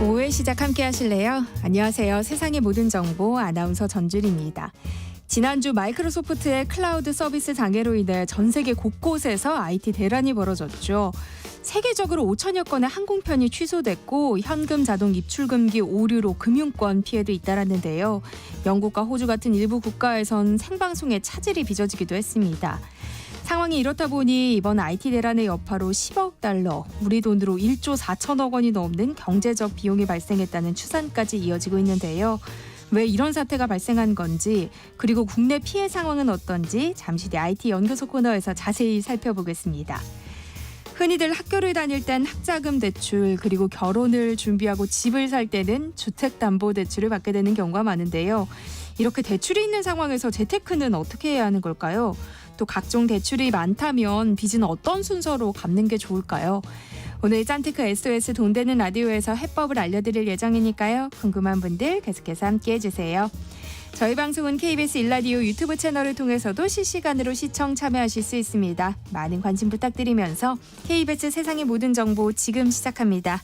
오후의 시작 함께 하실래요? 안녕하세요. 세상의 모든 정보 아나운서 전주리입니다. 지난주 마이크로소프트의 클라우드 서비스 장애로 인해 전 세계 곳곳에서 IT 대란이 벌어졌죠. 세계적으로 5천여 건의 항공편이 취소됐고 현금 자동 입출 금기 오류로 금융권 피해도 잇따랐는데요. 영국과 호주 같은 일부 국가에선 생방송에 차질이 빚어지기도 했습니다. 상황이 이렇다 보니 이번 IT 대란의 여파로 10억 달러, 우리 돈으로 1조 4천억 원이 넘는 경제적 비용이 발생했다는 추산까지 이어지고 있는데요. 왜 이런 사태가 발생한 건지, 그리고 국내 피해 상황은 어떤지 잠시 뒤 IT 연구소 코너에서 자세히 살펴보겠습니다. 흔히들 학교를 다닐 땐 학자금 대출, 그리고 결혼을 준비하고 집을 살 때는 주택담보대출을 받게 되는 경우가 많은데요. 이렇게 대출이 있는 상황에서 재테크는 어떻게 해야 하는 걸까요? 또 각종 대출이 많다면 빚은 어떤 순서로 갚는 게 좋을까요? 오늘 짠테크 SOS 돈 되는 라디오에서 해법을 알려드릴 예정이니까요. 궁금한 분들 계속해서 함께해 주세요. 저희 방송은 KBS 1라디오 유튜브 채널을 통해서도 실시간으로 시청 참여하실 수 있습니다. 많은 관심 부탁드리면서 KBS 세상의 모든 정보 지금 시작합니다.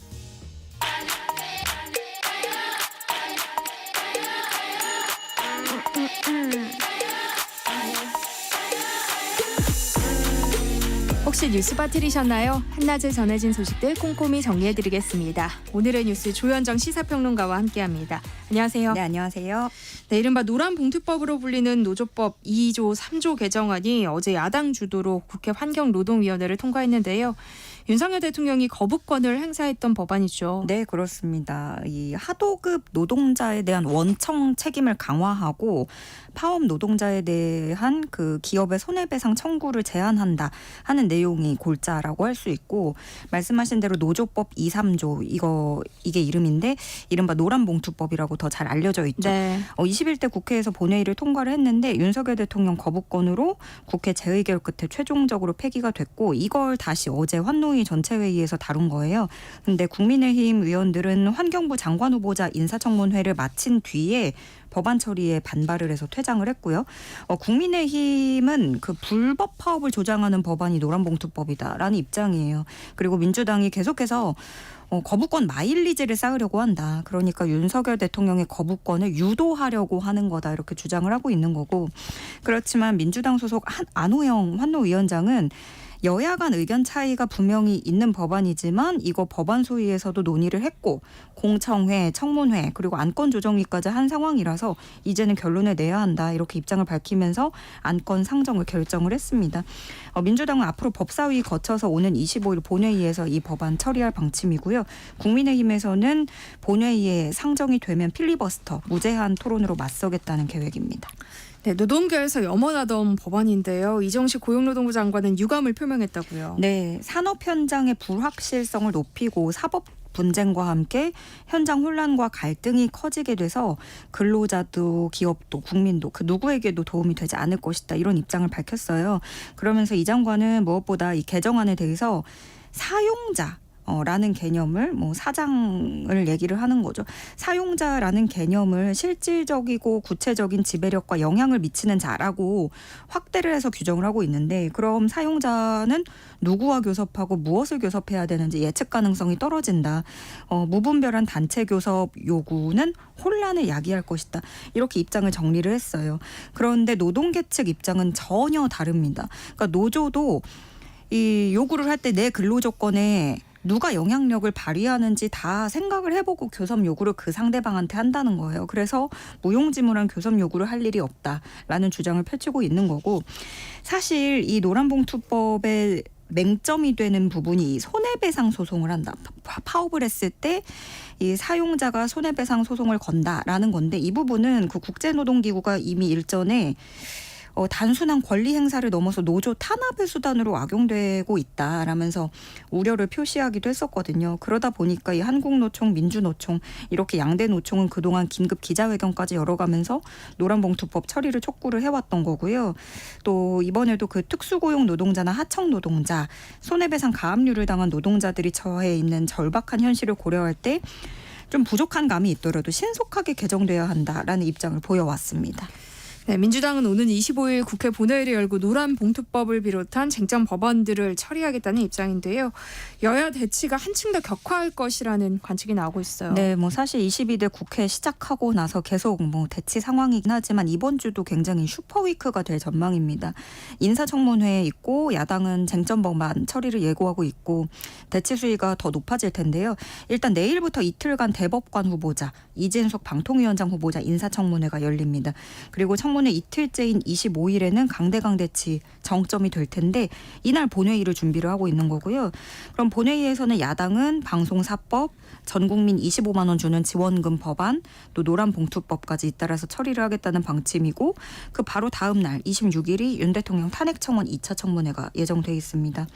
혹시 뉴스 빠뜨리셨나요? 한낮에 전해진 소식들 꼼꼼히 정리해드리겠습니다. 오늘의 뉴스 조현정 시사평론가와 함께합니다. 안녕하세요. 네, 안녕하세요. 네, 이른바 노란봉투법으로 불리는 노조법 2조, 3조 개정안이 어제 야당 주도로 국회 환경노동위원회를 통과했는데요. 윤석열 대통령이 거부권을 행사했던 법안이죠. 네, 그렇습니다. 이 하도급 노동자에 대한 원청 책임을 강화하고 파업 노동자에 대한 그 기업의 손해배상 청구를 제한한다 하는 내용이 골자라고 할 수 있고, 말씀하신 대로 노조법 2, 3조 이게 이름인데 이른바 노란봉투법이라고 더 잘 알려져 있죠. 네. 21대 국회에서 본회의를 통과를 했는데 윤석열 대통령 거부권으로 국회 재의결 끝에 최종적으로 폐기가 됐고, 이걸 다시 어제 환노위 전체 회의에서 다룬 거예요. 근데 국민의힘 의원들은 환경부 장관 후보자 인사청문회를 마친 뒤에 법안 처리에 반발을 해서 퇴장을 했고요. 국민의힘은 그 불법 파업을 조장하는 법안이 노란봉투법이다라는 입장이에요. 그리고 민주당이 계속해서 거부권 마일리지를 쌓으려고 한다. 그러니까 윤석열 대통령의 거부권을 유도하려고 하는 거다. 이렇게 주장을 하고 있는 거고. 그렇지만 민주당 소속 안호영 환노위원장은 여야 간 의견 차이가 분명히 있는 법안이지만 이거 법안 소위에서도 논의를 했고 공청회, 청문회 그리고 안건 조정위까지 한 상황이라서 이제는 결론을 내야 한다. 이렇게 입장을 밝히면서 안건 상정을 결정을 했습니다. 민주당은 앞으로 법사위 거쳐서 오는 25일 본회의에서 이 법안 처리할 방침이고요. 국민의힘에서는 본회의에 상정이 되면 필리버스터, 무제한 토론으로 맞서겠다는 계획입니다. 네, 노동계에서 염원하던 법안인데요. 이정식 고용노동부 장관은 유감을 표명했다고요. 네, 산업 현장의 불확실성을 높이고 사법 분쟁과 함께 현장 혼란과 갈등이 커지게 돼서 근로자도 기업도 국민도 그 누구에게도 도움이 되지 않을 것이다. 이런 입장을 밝혔어요. 그러면서 이 장관은 무엇보다 이 개정안에 대해서 사용자 라는 개념을 사장을 얘기를 하는 거죠. 사용자라는 개념을 실질적이고 구체적인 지배력과 영향을 미치는 자라고 확대를 해서 규정을 하고 있는데, 그럼 사용자는 누구와 교섭하고 무엇을 교섭해야 되는지 예측 가능성이 떨어진다. 무분별한 단체 교섭 요구는 혼란을 야기할 것이다. 이렇게 입장을 정리를 했어요. 그런데 노동계 측 입장은 전혀 다릅니다. 그러니까 노조도 이 요구를 할 때 내 근로 조건에 누가 영향력을 발휘하는지 다 생각을 해보고 교섭 요구를 그 상대방한테 한다는 거예요. 그래서 무용지물한 교섭 요구를 할 일이 없다라는 주장을 펼치고 있는 거고, 사실 이 노란봉투법의 맹점이 되는 부분이 손해배상 소송을 한다. 파업을 했을 때 이 사용자가 손해배상 소송을 건다라는 건데, 이 부분은 그 국제노동기구가 이미 일전에 단순한 권리 행사를 넘어서 노조 탄압의 수단으로 악용되고 있다라면서 우려를 표시하기도 했었거든요. 그러다 보니까 이 한국노총, 민주노총 이렇게 양대 노총은 그동안 긴급 기자회견까지 열어가면서 노란봉투법 처리를 촉구를 해왔던 거고요. 또 이번에도 그 특수고용 노동자나 하청 노동자, 손해배상 가압류를 당한 노동자들이 처해 있는 절박한 현실을 고려할 때 좀 부족한 감이 있더라도 신속하게 개정돼야 한다라는 입장을 보여왔습니다. 네, 민주당은 오는 25일 국회 본회의를 열고 노란봉투법을 비롯한 쟁점 법안들을 처리하겠다는 입장인데요. 여야 대치가 한층 더 격화할 것이라는 관측이 나오고 있어요. 네, 뭐 사실 22대 국회 시작하고 나서 계속 뭐 대치 상황이긴 하지만 이번 주도 굉장히 슈퍼위크가 될 전망입니다. 인사청문회에 있고 야당은 쟁점 법안 처리를 예고하고 있고 대치 수위가 더 높아질 텐데요. 일단 내일부터 이틀간 대법관 후보자, 이진숙 방통위원장 후보자 인사청문회가 열립니다. 그리고 청문회 이틀째인 25일에는 강대강 대치 정점이 될 텐데 이날 본회의를 준비를 하고 있는 거고요. 그럼 본회의에서는 야당은 방송사법, 전국민 25만 원 주는 지원금 법안, 또 노란봉투법까지 잇따라서 처리를 하겠다는 방침이고 그 바로 다음 날 26일이 윤 대통령 탄핵청원 2차 청문회가 예정돼 있습니다.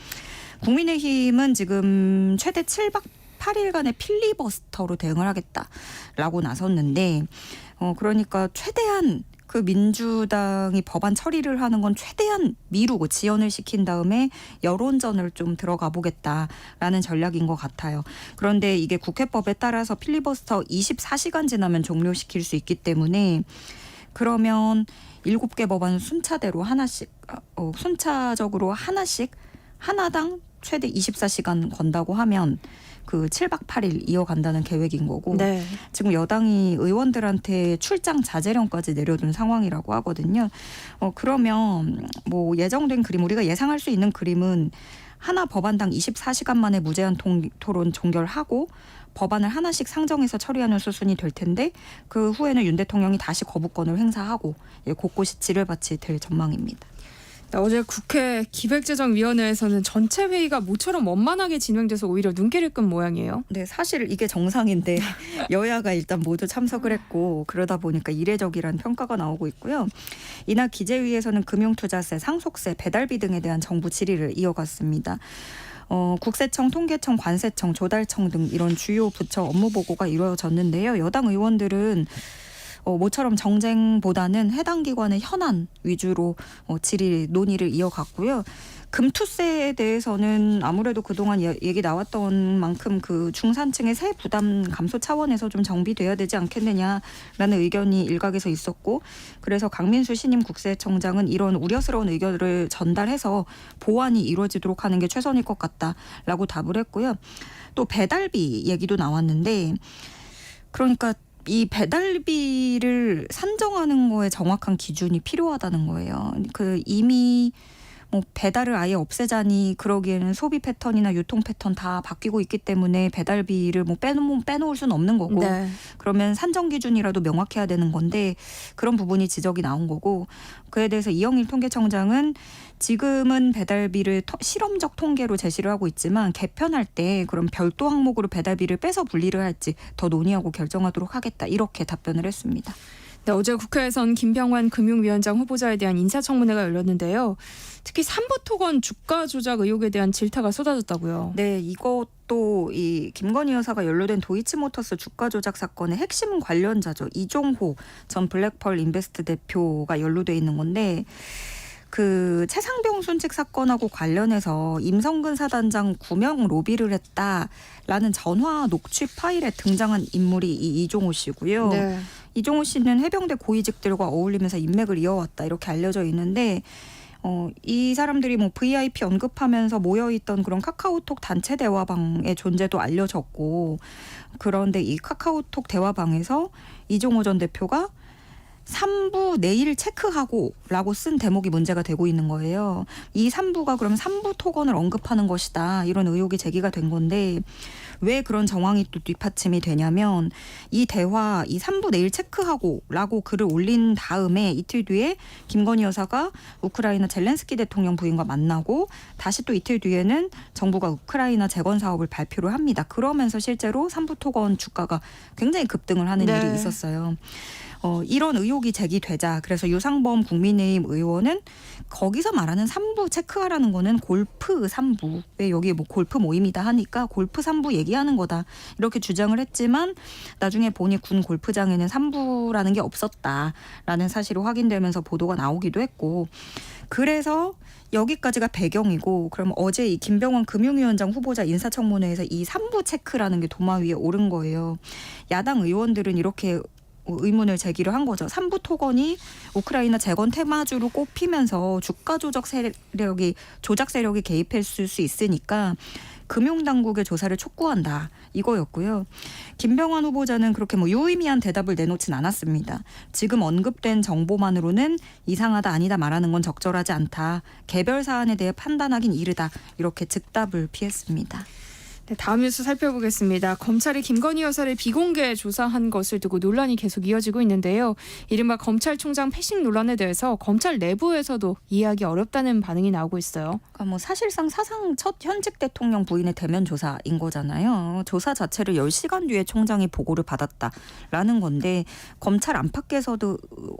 국민의힘은 지금 최대 7박 8일간의 필리버스터로 대응을 하겠다라고 나섰는데 그러니까 최대한 그 민주당이 법안 처리를 하는 건 최대한 미루고 지연을 시킨 다음에 여론전을 좀 들어가 보겠다라는 전략인 것 같아요. 그런데 이게 국회법에 따라서 필리버스터 24시간 지나면 종료시킬 수 있기 때문에 그러면 7개 법안 순차대로 하나씩 순차적으로 하나당 최대 24시간 건다고 하면 그 7박 8일 이어간다는 계획인 거고 네. 지금 여당이 의원들한테 출장 자제령까지 내려둔 상황이라고 하거든요. 그러면 뭐 예정된 그림 우리가 예상할 수 있는 그림은 하나 법안당 24시간 만에 무제한 토론 종결하고 법안을 하나씩 상정해서 처리하는 수순이 될 텐데 그 후에는 윤 대통령이 다시 거부권을 행사하고 곳곳이 지뢰밭이 될 전망입니다. 어제 국회 기획재정위원회에서는 전체 회의가 모처럼 원만하게 진행돼서 오히려 눈길을 끈 모양이에요. 네, 사실 이게 정상인데 여야가 일단 모두 참석을 했고 그러다 보니까 이례적이라는 평가가 나오고 있고요. 이날 기재위에서는 금융투자세, 상속세, 배달비 등에 대한 정부 질의를 이어갔습니다. 국세청, 통계청, 관세청, 조달청 등 이런 주요 부처 업무 보고가 이루어졌는데요. 여당 의원들은 모처럼 정쟁보다는 해당 기관의 현안 위주로 질의 논의를 이어갔고요. 금투세에 대해서는 아무래도 그동안 얘기 나왔던 만큼 그 중산층의 세 부담 감소 차원에서 좀 정비돼야 되지 않겠느냐라는 의견이 일각에서 있었고 그래서 강민수 신임 국세청장은 이런 우려스러운 의견을 전달해서 보완이 이루어지도록 하는 게 최선일 것 같다라고 답을 했고요. 또 배달비 얘기도 나왔는데 그러니까 이 배달비를 산정하는 거에 정확한 기준이 필요하다는 거예요. 그 이미 뭐 배달을 아예 없애자니 그러기에는 소비 패턴이나 유통 패턴 다 바뀌고 있기 때문에 배달비를 뭐 빼놓을 수는 없는 거고 네. 그러면 산정 기준이라도 명확해야 되는 건데 그런 부분이 지적이 나온 거고 그에 대해서 이영일 통계청장은 지금은 배달비를 실험적 통계로 제시를 하고 있지만 개편할 때 그럼 별도 항목으로 배달비를 빼서 분리를 할지 더 논의하고 결정하도록 하겠다 이렇게 답변을 했습니다. 네, 어제 국회에선 김병환 금융위원장 후보자에 대한 인사청문회가 열렸는데요. 특히 삼부토건 주가 조작 의혹에 대한 질타가 쏟아졌다고요. 네, 이것도 이 김건희 여사가 연루된 도이치모터스 주가 조작 사건의 핵심 관련자죠. 이종호 전 블랙펄 인베스트 대표가 연루돼 있는 건데 그 최상병 순직 사건하고 관련해서 임성근 사단장 구명 로비를 했다라는 전화 녹취 파일에 등장한 인물이 이 이종호 씨고요. 네. 이종호 씨는 해병대 고위직들과 어울리면서 인맥을 이어왔다 이렇게 알려져 있는데 이 사람들이 뭐 VIP 언급하면서 모여있던 그런 카카오톡 단체 대화방의 존재도 알려졌고 그런데 이 카카오톡 대화방에서 이종호 전 대표가 3부 내일 체크하고 라고 쓴 대목이 문제가 되고 있는 거예요. 이 3부가 그럼 3부 토건을 언급하는 것이다. 이런 의혹이 제기가 된 건데 왜 그런 정황이 또 뒷받침이 되냐면 이 대화 이 3부 내일 체크하고 라고 글을 올린 다음에 이틀 뒤에 김건희 여사가 우크라이나 젤렌스키 대통령 부인과 만나고 다시 또 이틀 뒤에는 정부가 우크라이나 재건 사업을 발표를 합니다. 그러면서 실제로 3부 토건 주가가 굉장히 급등을 하는 네. 일이 있었어요. 이런 의혹이 제기되자 그래서 유상범 국민의힘 의원은 거기서 말하는 3부 체크하라는 거는 골프 3부 왜 여기 뭐 골프 모임이다 하니까 골프 3부 얘기하는 거다 이렇게 주장을 했지만 나중에 보니 군 골프장에는 3부라는 게 없었다라는 사실이 확인되면서 보도가 나오기도 했고 그래서 여기까지가 배경이고 그럼 어제 이 김병원 금융위원장 후보자 인사청문회에서 이 3부 체크라는 게 도마 위에 오른 거예요. 야당 의원들은 이렇게 의문을 제기를 한 거죠. 삼부 토건이 우크라이나 재건 테마주로 꼽히면서 주가 조작 세력이 개입했을 수 있으니까 금융당국의 조사를 촉구한다 이거였고요. 김병완 후보자는 그렇게 유의미한 대답을 내놓진 않았습니다. 지금 언급된 정보만으로는 이상하다 아니다 말하는 건 적절하지 않다. 개별 사안에 대해 판단하긴 이르다. 이렇게 즉답을 피했습니다. 네, 다음 뉴스 살펴보겠습니다. 검찰이 김건희 여사를 비공개 조사한 것을 두고 논란이 계속 이어지고 있는데요. 이른바 검찰총장 패싱 논란에 대해서 검찰 내부에서도 이해하기 어렵다는 반응이 나오고 있어요. 그러니까 사실상 사상 첫 현직 대통령 부인의 대면 조사인 거잖아요. 조사 자체를 10시간 뒤에 총장이 보고를 받았다라는 건데 검찰 안팎에서도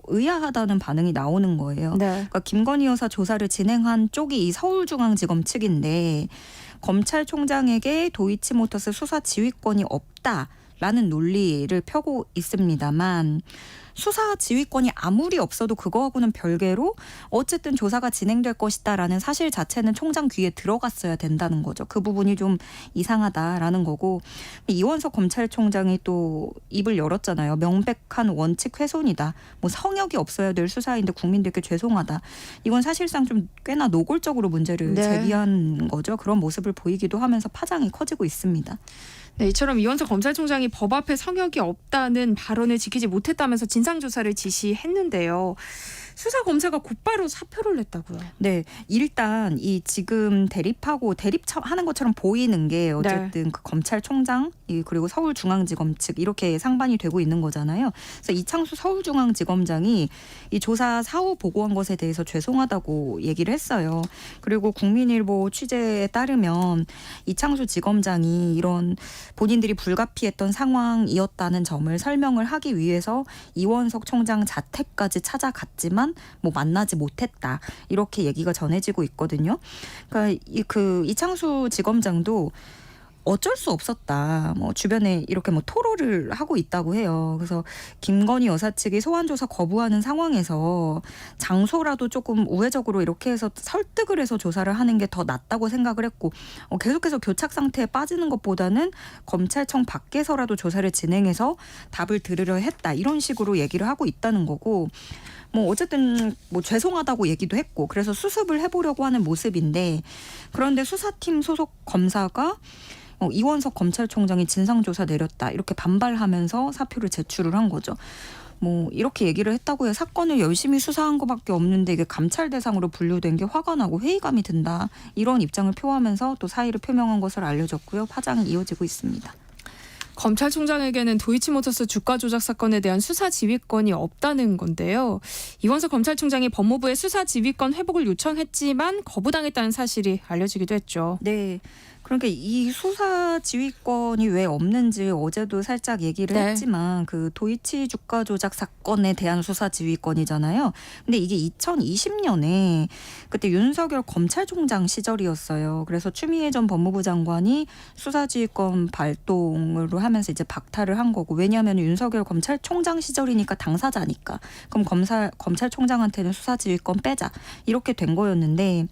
의아하다는 반응이 나오는 거예요. 네. 그러니까 김건희 여사 조사를 진행한 쪽이 이 서울중앙지검 측인데 검찰총장에게 도이치모터스 수사 지휘권이 없다라는 논리를 펴고 있습니다만 수사 지휘권이 아무리 없어도 그거하고는 별개로 어쨌든 조사가 진행될 것이다라는 사실 자체는 총장 귀에 들어갔어야 된다는 거죠. 그 부분이 좀 이상하다라는 거고 이원석 검찰총장이 또 입을 열었잖아요. 명백한 원칙 훼손이다. 성역이 없어야 될 수사인데 국민들께 죄송하다. 이건 사실상 좀 꽤나 노골적으로 문제를 네. 제기한 거죠. 그런 모습을 보이기도 하면서 파장이 커지고 있습니다. 네, 이처럼 이원석 검찰총장이 법 앞에 성역이 없다는 발언을 지키지 못했다면서 진상조사를 지시했는데요. 수사 검사가 곧바로 사표를 냈다고요. 네, 일단 이 지금 대립하는 것처럼 보이는 게 어쨌든 그 검찰총장 그리고 서울중앙지검 측 이렇게 상반이 되고 있는 거잖아요. 그래서 이창수 서울중앙지검장이 이 조사 사후 보고한 것에 대해서 죄송하다고 얘기를 했어요. 그리고 국민일보 취재에 따르면 이창수 지검장이 이런 본인들이 불가피했던 상황이었다는 점을 설명을 하기 위해서 이원석 총장 자택까지 찾아갔지만 만나지 못했다. 이렇게 얘기가 전해지고 있거든요. 그러니까 이창수 지검장도 어쩔 수 없었다. 주변에 이렇게 토로를 하고 있다고 해요. 그래서 김건희 여사 측이 소환 조사 거부하는 상황에서 장소라도 조금 우회적으로 이렇게 해서 설득을 해서 조사를 하는 게 더 낫다고 생각을 했고 계속해서 교착 상태에 빠지는 것보다는 검찰청 밖에서라도 조사를 진행해서 답을 들으려 했다. 이런 식으로 얘기를 하고 있다는 거고 어쨌든 죄송하다고 얘기도 했고 그래서 수습을 해보려고 하는 모습인데 그런데 수사팀 소속 검사가 이원석 검찰총장이 진상조사 내렸다 이렇게 반발하면서 사표를 제출을 한 거죠. 이렇게 얘기를 했다고 해요. 사건을 열심히 수사한 것밖에 없는데 이게 감찰 대상으로 분류된 게 화가 나고 회의감이 든다. 이런 입장을 표하면서 또 사의를 표명한 것으로 알려졌고요. 파장이 이어지고 있습니다. 검찰총장에게는 도이치모터스 주가 조작 사건에 대한 수사 지휘권이 없다는 건데요. 이원석 검찰총장이 법무부에 수사 지휘권 회복을 요청했지만 거부당했다는 사실이 알려지기도 했죠. 네. 그러니까 이 수사 지휘권이 왜 없는지 어제도 살짝 얘기를 했지만 그 도이치 주가 조작 사건에 대한 수사 지휘권이잖아요. 근데 이게 2020년에 그때 윤석열 검찰총장 시절이었어요. 그래서 추미애 전 법무부 장관이 수사 지휘권 발동으로 하면서 이제 박탈을 한 거고 왜냐하면 윤석열 검찰총장 시절이니까 당사자니까 그럼 검찰총장한테는 수사 지휘권 빼자 이렇게 된 거였는데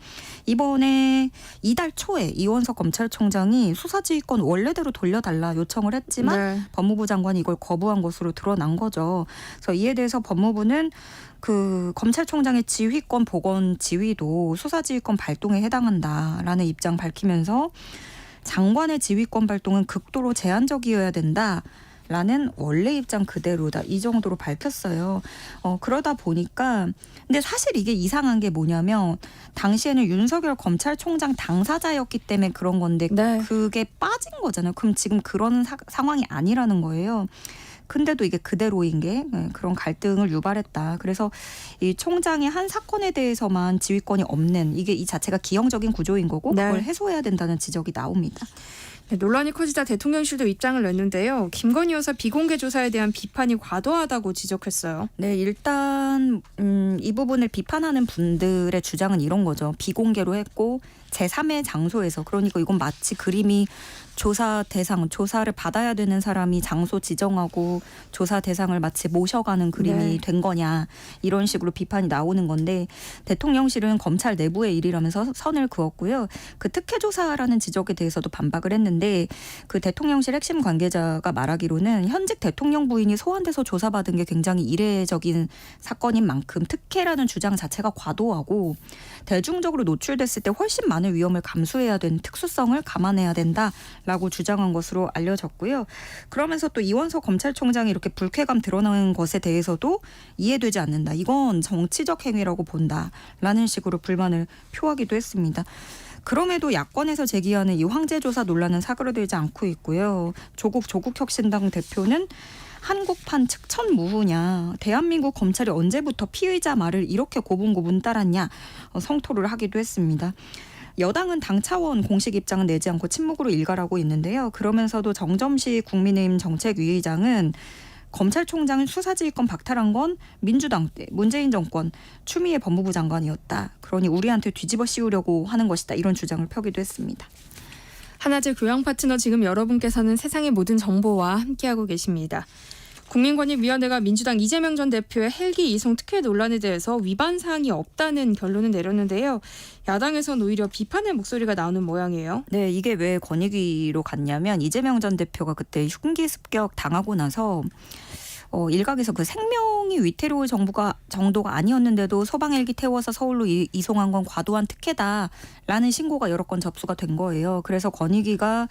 이번에 이달 초에 이원석 검찰총장이 수사지휘권 원래대로 돌려달라 요청을 했지만 법무부 장관이 이걸 거부한 것으로 드러난 거죠. 그래서 이에 대해서 법무부는 그 검찰총장의 지휘권 복원 지휘도 수사지휘권 발동에 해당한다라는 입장 밝히면서 장관의 지휘권 발동은 극도로 제한적이어야 된다. 라는 원래 입장 그대로다. 이 정도로 밝혔어요. 그러다 보니까 근데 사실 이게 이상한 게 뭐냐면 당시에는 윤석열 검찰총장 당사자였기 때문에 그런 건데 그게 빠진 거잖아요. 그럼 지금 그런 상황이 아니라는 거예요. 근데도 이게 그대로인 게 그런 갈등을 유발했다. 그래서 이 총장이 한 사건에 대해서만 지휘권이 없는 이게 이 자체가 기형적인 구조인 거고 그걸 해소해야 된다는 지적이 나옵니다. 네, 논란이 커지자 대통령실도 입장을 냈는데요. 김건희 여사 비공개 조사에 대한 비판이 과도하다고 지적했어요. 네, 일단 이 부분을 비판하는 분들의 주장은 이런 거죠. 비공개로 했고 제3의 장소에서, 그러니까 이건 마치 그림이 조사 대상, 조사를 받아야 되는 사람이 장소 지정하고 조사 대상을 마치 모셔가는 그림이 네. 된 거냐, 이런 식으로 비판이 나오는 건데, 대통령실은 검찰 내부의 일이라면서 선을 그었고요. 그 특혜 조사라는 지적에 대해서도 반박을 했는데, 그 대통령실 핵심 관계자가 말하기로는 현직 대통령 부인이 소환돼서 조사받은 게 굉장히 이례적인 사건인 만큼 특혜라는 주장 자체가 과도하고 대중적으로 노출됐을 때 훨씬 많은 위험을 감수해야 되는 특수성을 감안해야 된다라고 주장한 것으로 알려졌고요. 그러면서 또 이원석 검찰총장이 이렇게 불쾌감 드러나는 것에 대해서도 이해되지 않는다, 이건 정치적 행위라고 본다라는 식으로 불만을 표하기도 했습니다. 그럼에도 야권에서 제기하는 이 황제조사 논란은 사그러들지 않고 있고요. 조국혁신당 대표는 한국판 측천무후냐, 대한민국 검찰이 언제부터 피의자 말을 이렇게 고분고분 따랐냐, 성토를 하기도 했습니다. 여당은 당 차원 공식 입장은 내지 않고 침묵으로 일갈하고 있는데요. 그러면서도 정점식 국민의힘 정책위의장은 검찰총장은 수사지휘권 박탈한 건 민주당 때 문재인 정권 추미애 법무부 장관이었다, 그러니 우리한테 뒤집어 씌우려고 하는 것이다, 이런 주장을 펴기도 했습니다. 하나제 교양 파트너, 지금 여러분께서는 세상의 모든 정보와 함께하고 계십니다. 국민권익위원회가 민주당 이재명 전 대표의 헬기 이송 특혜 논란에 대해서 위반 사항이 없다는 결론을 내렸는데요. 야당에서는 오히려 비판의 목소리가 나오는 모양이에요. 네, 이게 왜 권익위로 갔냐면, 이재명 전 대표가 그때 흉기 습격 당하고 나서 일각에서 그 생명이 위태로울 정도가 아니었는데도 소방 헬기 태워서 서울로 이송한 건 과도한 특혜다라는 신고가 여러 건 접수가 된 거예요. 그래서 권익위가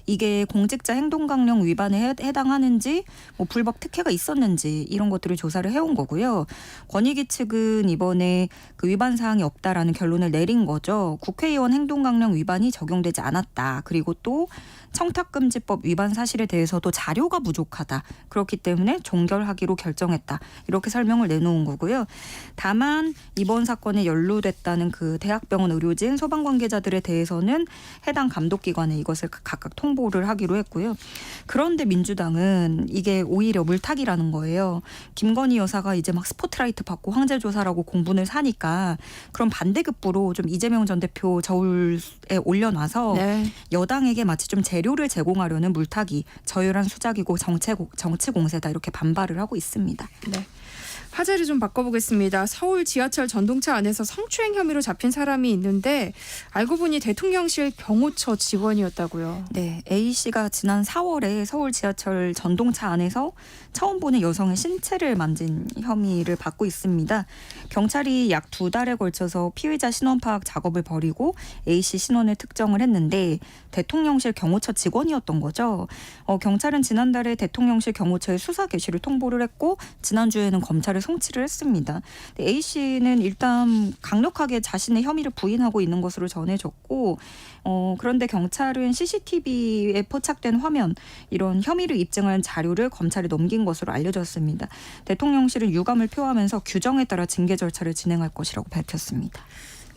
이게 공직자 행동강령 위반에 해당하는지, 뭐 불법 특혜가 있었는지, 이런 것들을 조사를 해온 거고요. 권익위 측은 이번에 그 위반 사항이 없다라는 결론을 내린 거죠. 국회의원 행동강령 위반이 적용되지 않았다, 그리고 또 청탁금지법 위반 사실에 대해서도 자료가 부족하다, 그렇기 때문에 종결하기로 결정했다, 이렇게 설명을 내놓은 거고요. 다만 이번 사건에 연루됐다는 그 대학병원 의료진, 소방 관계자들에 대해서는 해당 감독기관에 이것을 각각 통보를 하기로 했고요. 그런데 민주당은 이게 오히려 물타기라는 거예요. 김건희 여사가 이제 막 스포트라이트 받고 황제조사라고 공분을 사니까 그런 반대급부로 좀 이재명 전 대표 저울에 올려놔서 네. 여당에게 마치 좀 재료를 제공하려는 물타기, 저열한 수작이고 정치 공세다, 이렇게 반발을 하고 있습니다. 네. 화제를 좀 바꿔보겠습니다. 서울 지하철 전동차 안에서 성추행 혐의로 잡힌 사람이 있는데 알고 보니 대통령실 경호처 직원이었다고요. 네, A씨가 지난 4월에 서울 지하철 전동차 안에서 처음 보는 여성의 신체를 만진 혐의를 받고 있습니다. 경찰이 약 2달에 걸쳐서 피의자 신원 파악 작업을 벌이고 A씨 신원을 특정을 했는데 대통령실 경호처 직원이었던 거죠. 경찰은 지난달에 대통령실 경호처에 수사 개시를 통보를 했고, 지난주에는 검찰에 송치를 했습니다. A씨는 일단 강력하게 자신의 혐의를 부인하고 있는 것으로 전해졌고, 그런데 경찰은 CCTV에 포착된 화면, 이런 혐의를 입증한 자료를 검찰에 넘긴 것으로 알려졌습니다. 대통령실은 유감을 표하면서 규정에 따라 징계 절차를 진행할 것이라고 밝혔습니다.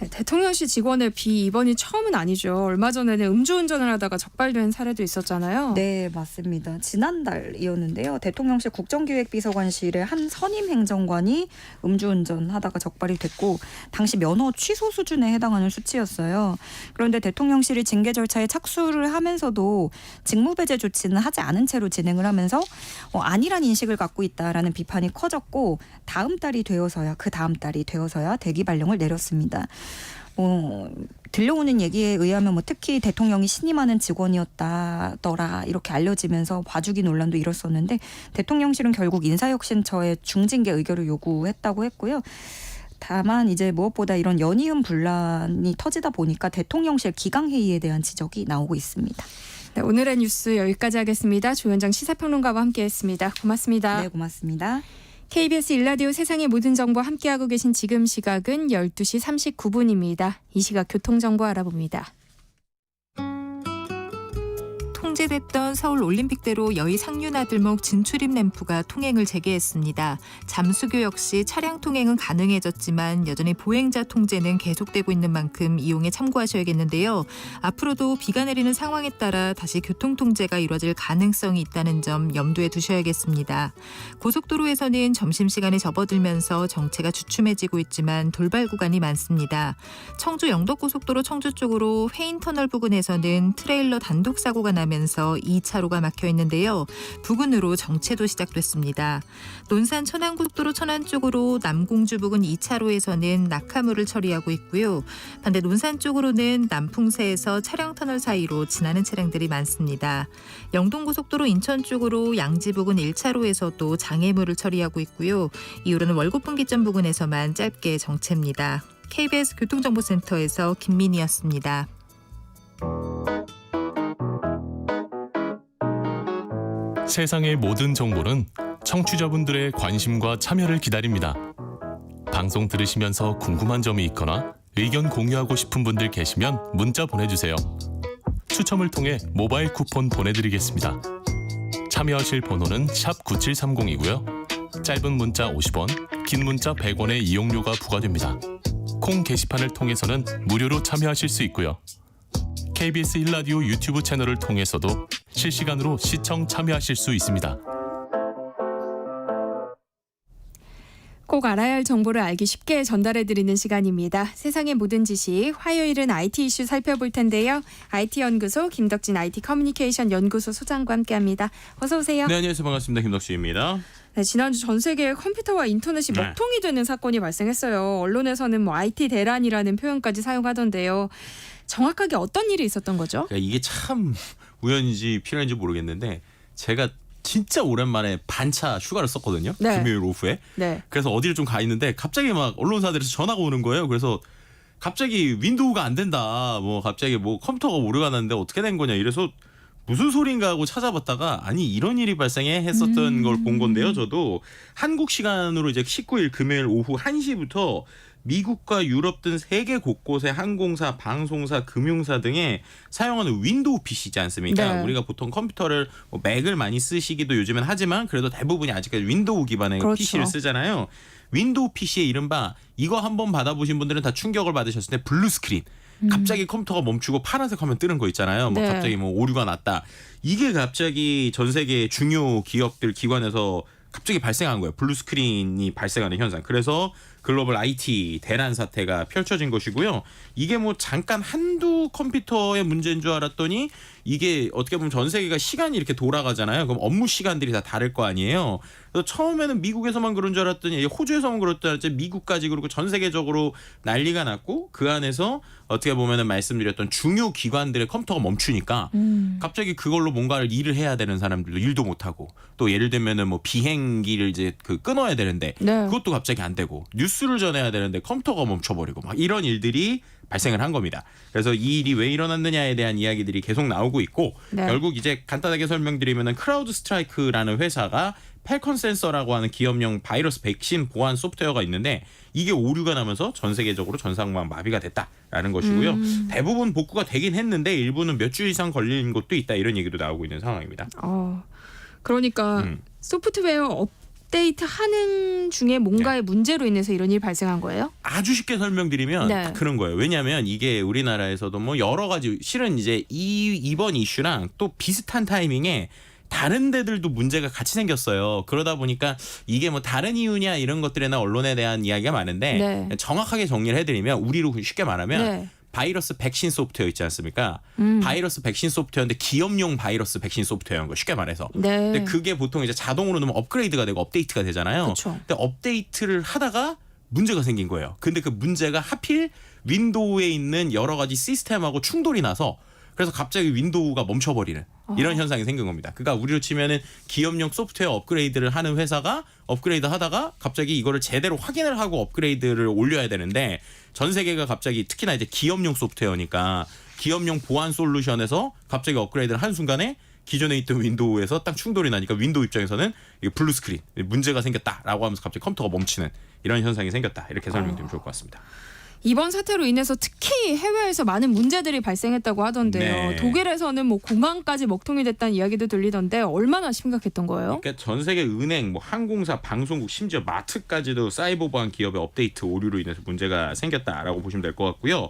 네, 대통령실 직원의 비입원이 처음은 아니죠. 얼마 전에는 음주운전을 하다가 적발된 사례도 있었잖아요. 네, 맞습니다. 지난달이었는데요. 대통령실 국정기획비서관실의 한 선임 행정관이 음주운전하다가 적발이 됐고, 당시 면허 취소 수준에 해당하는 수치였어요. 그런데 대통령실이 징계 절차에 착수를 하면서도 직무배제 조치는 하지 않은 채로 진행을 하면서 아니란 인식을 갖고 있다라는 비판이 커졌고, 그 다음 달이 되어서야 대기 발령을 내렸습니다. 들려오는 얘기에 의하면 특히 대통령이 신임하는 직원이었다더라, 이렇게 알려지면서 봐주기 논란도 일었었는데, 대통령실은 결국 인사혁신처에 중징계 의결을 요구했다고 했고요. 다만 이제 무엇보다 이런 연이은 분란이 터지다 보니까 대통령실 기강회의에 대한 지적이 나오고 있습니다. 네, 오늘의 뉴스 여기까지 하겠습니다. 조현정 시사평론가와 함께했습니다. 고맙습니다. 네, 고맙습니다. KBS 일라디오 세상의 모든 정보 함께하고 계신 지금 시각은 12시 39분입니다. 이 시각 교통정보 알아봅니다. 통제됐던 서울 올림픽대로 여의 상류나들목 진출입 램프가 통행을 재개했습니다. 잠수교 역시 차량 통행은 가능해졌지만 여전히 보행자 통제는 계속되고 있는 만큼 이용에 참고하셔야겠는데요. 앞으로도 비가 내리는 상황에 따라 다시 교통 통제가 이루어질 가능성이 있다는 점 염두에 두셔야겠습니다. 고속도로에서는 점심시간에 접어들면서 정체가 주춤해지고 있지만 돌발 구간이 많습니다. 청주 영덕고속도로 청주 쪽으로 회인터널 부근에서는 트레일러 단독 사고가 나면서 2차로가 막혀 있는데요. 부근으로 정체도 시작됐습니다. 논산 천안고속도로 천안 쪽으로 남공주 부근 2차로에서는 낙하물을 처리하고 있고요. 반대 논산 쪽으로는 남풍세에서 차량 터널 사이로 지나는 차량들이 많습니다. 영동고속도로 인천 쪽으로 양지 부근 1차로에서도 장애물을 처리하고 있고요. 이후로는 월곡분기점 부근에서만 짧게 정체입니다. KBS 교통정보센터에서 김민희였습니다. 세상의 모든 정보는 청취자분들의 관심과 참여를 기다립니다. 방송 들으시면서 궁금한 점이 있거나 의견 공유하고 싶은 분들 계시면 문자 보내주세요. 추첨을 통해 모바일 쿠폰 보내드리겠습니다. 참여하실 번호는 샵 9730이고요. 짧은 문자 50원, 긴 문자 100원의 이용료가 부과됩니다. 콩 게시판을 통해서는 무료로 참여하실 수 있고요. KBS 1라디오 유튜브 채널을 통해서도 실시간으로 시청 참여하실 수 있습니다. 꼭 알아야 할 정보를 알기 쉽게 전달해드리는 시간입니다. 세상의 모든 지식, 화요일은 IT 이슈 살펴볼 텐데요. IT연구소 김덕진 IT 커뮤니케이션 연구소 소장과 함께합니다. 어서 오세요. 네, 안녕하세요. 반갑습니다. 김덕진입니다. 네, 지난주 전 세계에 컴퓨터와 인터넷이 네. 먹통이 되는 사건이 발생했어요. 언론에서는 IT 대란이라는 표현까지 사용하던데요. 정확하게 어떤 일이 있었던 거죠? 그러니까 이게 참 우연인지 필연인지 모르겠는데 제가 진짜 오랜만에 반차 휴가를 썼거든요. 네. 금요일 오후에. 네. 그래서 어디를 좀 가 있는데 갑자기 막 언론사들에서 전화가 오는 거예요. 그래서 갑자기 윈도우가 안 된다. 뭐 갑자기 뭐 컴퓨터가 오류가 났는데 어떻게 된 거냐. 이래서 무슨 소린가 하고 찾아봤다가 아니 이런 일이 발생해 했었던 걸 본 건데요. 저도 한국 시간으로 이제 19일 금요일 오후 1시부터 미국과 유럽 등 세계 곳곳의 항공사, 방송사, 금융사 등에 사용하는 윈도우 PC지 않습니까? 네. 우리가 보통 컴퓨터를 뭐 맥을 많이 쓰시기도 요즘엔 하지만 그래도 대부분이 아직까지 윈도우 기반의 그렇죠. PC를 쓰잖아요. 윈도우 PC의 이른바 이거 한번 받아보신 분들은 다 충격을 받으셨을 때 블루 스크린. 갑자기 컴퓨터가 멈추고 파란색 화면 뜨는 거 있잖아요. 뭐 네. 갑자기 뭐 오류가 났다. 이게 갑자기 전 세계 중요 기업들 기관에서 갑자기 발생한 거예요. 블루 스크린이 발생하는 현상. 그래서 글로벌 IT 대란 사태가 펼쳐진 것이고요. 이게 뭐 잠깐 한두 컴퓨터의 문제인 줄 알았더니 이게 어떻게 보면 전 세계가 시간이 이렇게 돌아가잖아요. 그럼 업무 시간들이 다 다를 거 아니에요. 그래서 처음에는 미국에서만 그런 줄 알았더니 호주에서만 그럴 줄 알았지 미국까지 그리고 전 세계적으로 난리가 났고 그 안에서 어떻게 보면은 말씀드렸던 중요 기관들의 컴퓨터가 멈추니까 갑자기 그걸로 뭔가를 일을 해야 되는 사람들도 일도 못 하고 또 예를 들면은 뭐 비행기를 이제 끊어야 되는데 네. 그것도 갑자기 안 되고 뉴스를 전해야 되는데 컴퓨터가 멈춰버리고 막 이런 일들이 발생을 한 겁니다. 그래서 이 일이 왜 일어났느냐에 대한 이야기들이 계속 나오고 있고 네. 결국 이제 간단하게 설명드리면은 크라우드 스트라이크라는 회사가 펠컨 센서라고 하는 기업용 바이러스 백신 보안 소프트웨어가 있는데 이게 오류가 나면서 전 세계적으로 전산망 마비가 됐다라는 것이고요. 대부분 복구가 되긴 했는데 일부는 몇 주 이상 걸린 곳도 있다 이런 얘기도 나오고 있는 상황입니다. 그러니까 소프트웨어 업데이트 하는 중에 뭔가의 문제로 인해서 이런 일이 발생한 거예요? 아주 쉽게 설명드리면 네. 딱 그런 거예요. 왜냐하면 이게 우리나라에서도 뭐 여러 가지 실은 이제 이번 이슈랑 또 비슷한 타이밍에 다른 데들도 문제가 같이 생겼어요. 그러다 보니까 이게 뭐 다른 이유냐 이런 것들이나 언론에 대한 이야기가 많은데 네. 정확하게 정리를 해드리면 우리로 쉽게 말하면 네. 바이러스 백신 소프트웨어 있지 않습니까? 바이러스 백신 소프트웨어인데 기업용 바이러스 백신 소프트웨어인 거 쉽게 말해서. 네. 근데 그게 보통 이제 자동으로 넣으면 업그레이드가 되고 업데이트가 되잖아요. 그쵸. 근데 업데이트를 하다가 문제가 생긴 거예요. 근데 그 문제가 하필 윈도우에 있는 여러 가지 시스템하고 충돌이 나서 그래서 갑자기 윈도우가 멈춰버리는 이런 현상이 생긴 겁니다. 그러니까 우리로 치면은 기업용 소프트웨어 업그레이드를 하는 회사가 업그레이드 하다가 갑자기 이거를 제대로 확인을 하고 업그레이드를 올려야 되는데 전 세계가 갑자기 특히나 이제 기업용 소프트웨어니까 기업용 보안 솔루션에서 갑자기 업그레이드를 한 순간에 기존에 있던 윈도우에서 딱 충돌이 나니까 윈도우 입장에서는 이게 블루 스크린 문제가 생겼다라고 하면서 갑자기 컴퓨터가 멈추는 이런 현상이 생겼다. 이렇게 설명드리면 좋을 것 같습니다. 이번 사태로 인해서 특히 해외에서 많은 문제들이 발생했다고 하던데요. 네. 독일에서는 뭐 공항까지 먹통이 됐다는 이야기도 들리던데 얼마나 심각했던 거예요? 그러니까 전 세계 은행, 뭐 항공사, 방송국, 심지어 마트까지도 사이버 보안 기업의 업데이트 오류로 인해서 문제가 생겼다라고 보시면 될 것 같고요.